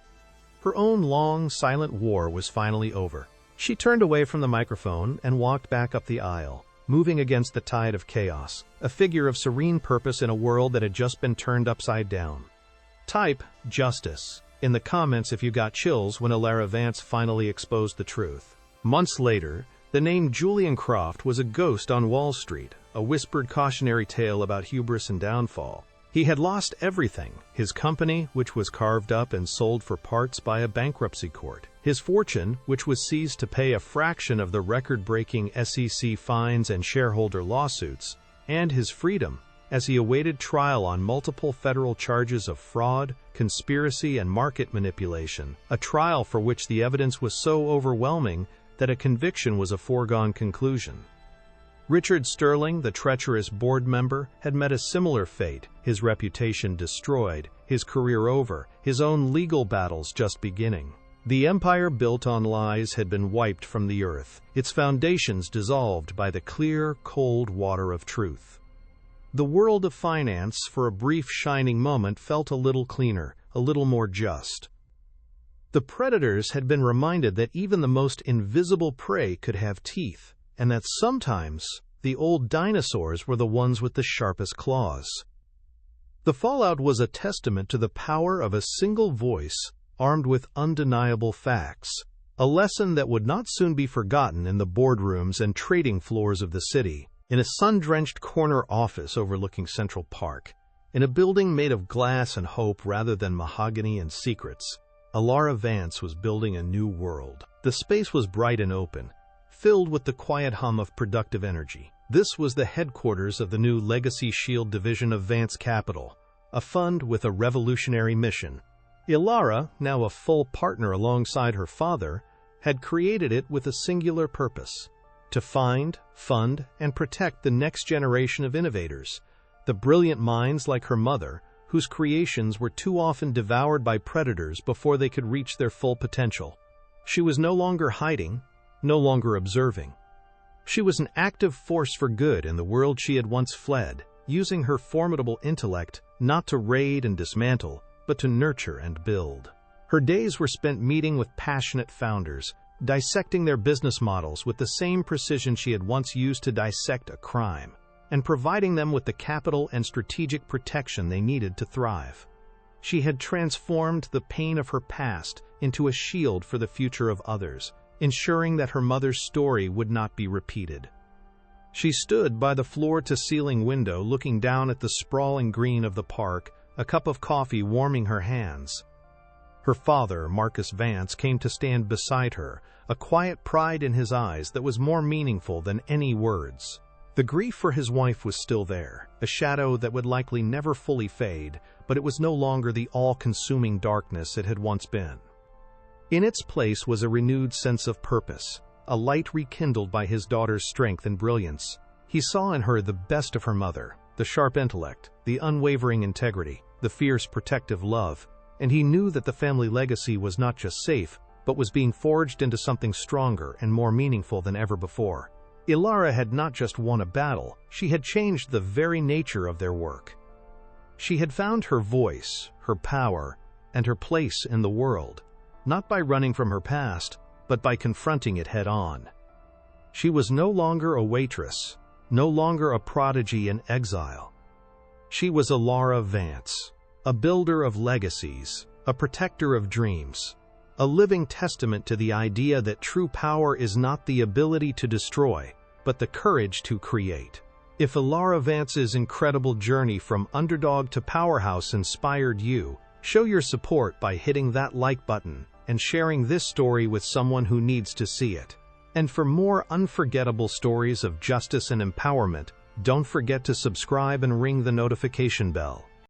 Her own long, silent war was finally over. She turned away from the microphone and walked back up the aisle, moving against the tide of chaos, a figure of serene purpose in a world that had just been turned upside down. Type justice in the comments if you got chills when Alara Vance finally exposed the truth. Months later, the name Julian Croft was a ghost on Wall Street, a whispered cautionary tale about hubris and downfall. He had lost everything, his company, which was carved up and sold for parts by a bankruptcy court, his fortune, which was seized to pay a fraction of the record-breaking SEC fines and shareholder lawsuits, and his freedom, as he awaited trial on multiple federal charges of fraud, conspiracy, and market manipulation, a trial for which the evidence was so overwhelming that a conviction was a foregone conclusion. Richard Sterling, the treacherous board member, had met a similar fate, his reputation destroyed, his career over, his own legal battles just beginning. The empire built on lies had been wiped from the earth, its foundations dissolved by the clear, cold water of truth. The world of finance, for a brief shining moment, felt a little cleaner, a little more just. The predators had been reminded that even the most invisible prey could have teeth, and that sometimes the old dinosaurs were the ones with the sharpest claws. The fallout was a testament to the power of a single voice armed with undeniable facts, a lesson that would not soon be forgotten in the boardrooms and trading floors of the city. In a sun-drenched corner office overlooking Central Park, in a building made of glass and hope rather than mahogany and secrets, Alara Vance was building a new world. The space was bright and open, filled with the quiet hum of productive energy. This was the headquarters of the new Legacy Shield division of Vance Capital, a fund with a revolutionary mission. Alara, now a full partner alongside her father, had created it with a singular purpose: to find, fund, and protect the next generation of innovators, the brilliant minds like her mother, whose creations were too often devoured by predators before they could reach their full potential. She was no longer hiding, no longer observing. She was an active force for good in the world she had once fled, using her formidable intellect not to raid and dismantle, but to nurture and build. Her days were spent meeting with passionate founders, dissecting their business models with the same precision she had once used to dissect a crime, and providing them with the capital and strategic protection they needed to thrive. She had transformed the pain of her past into a shield for the future of others, ensuring that her mother's story would not be repeated. She stood by the floor-to-ceiling window looking down at the sprawling green of the park, a cup of coffee warming her hands. Her father, Marcus Vance, came to stand beside her, a quiet pride in his eyes that was more meaningful than any words. The grief for his wife was still there, a shadow that would likely never fully fade, but it was no longer the all-consuming darkness it had once been. In its place was a renewed sense of purpose, a light rekindled by his daughter's strength and brilliance. He saw in her the best of her mother, the sharp intellect, the unwavering integrity, the fierce protective love, and he knew that the family legacy was not just safe, but was being forged into something stronger and more meaningful than ever before. Ilara had not just won a battle, she had changed the very nature of their work. She had found her voice, her power, and her place in the world, not by running from her past, but by confronting it head-on. She was no longer a waitress, no longer a prodigy in exile. She was Ilara Vance, a builder of legacies, a protector of dreams, a living testament to the idea that true power is not the ability to destroy, but the courage to create. If Ilara Vance's incredible journey from underdog to powerhouse inspired you, show your support by hitting that like button and sharing this story with someone who needs to see it. And for more unforgettable stories of justice and empowerment, don't forget to subscribe and ring the notification bell.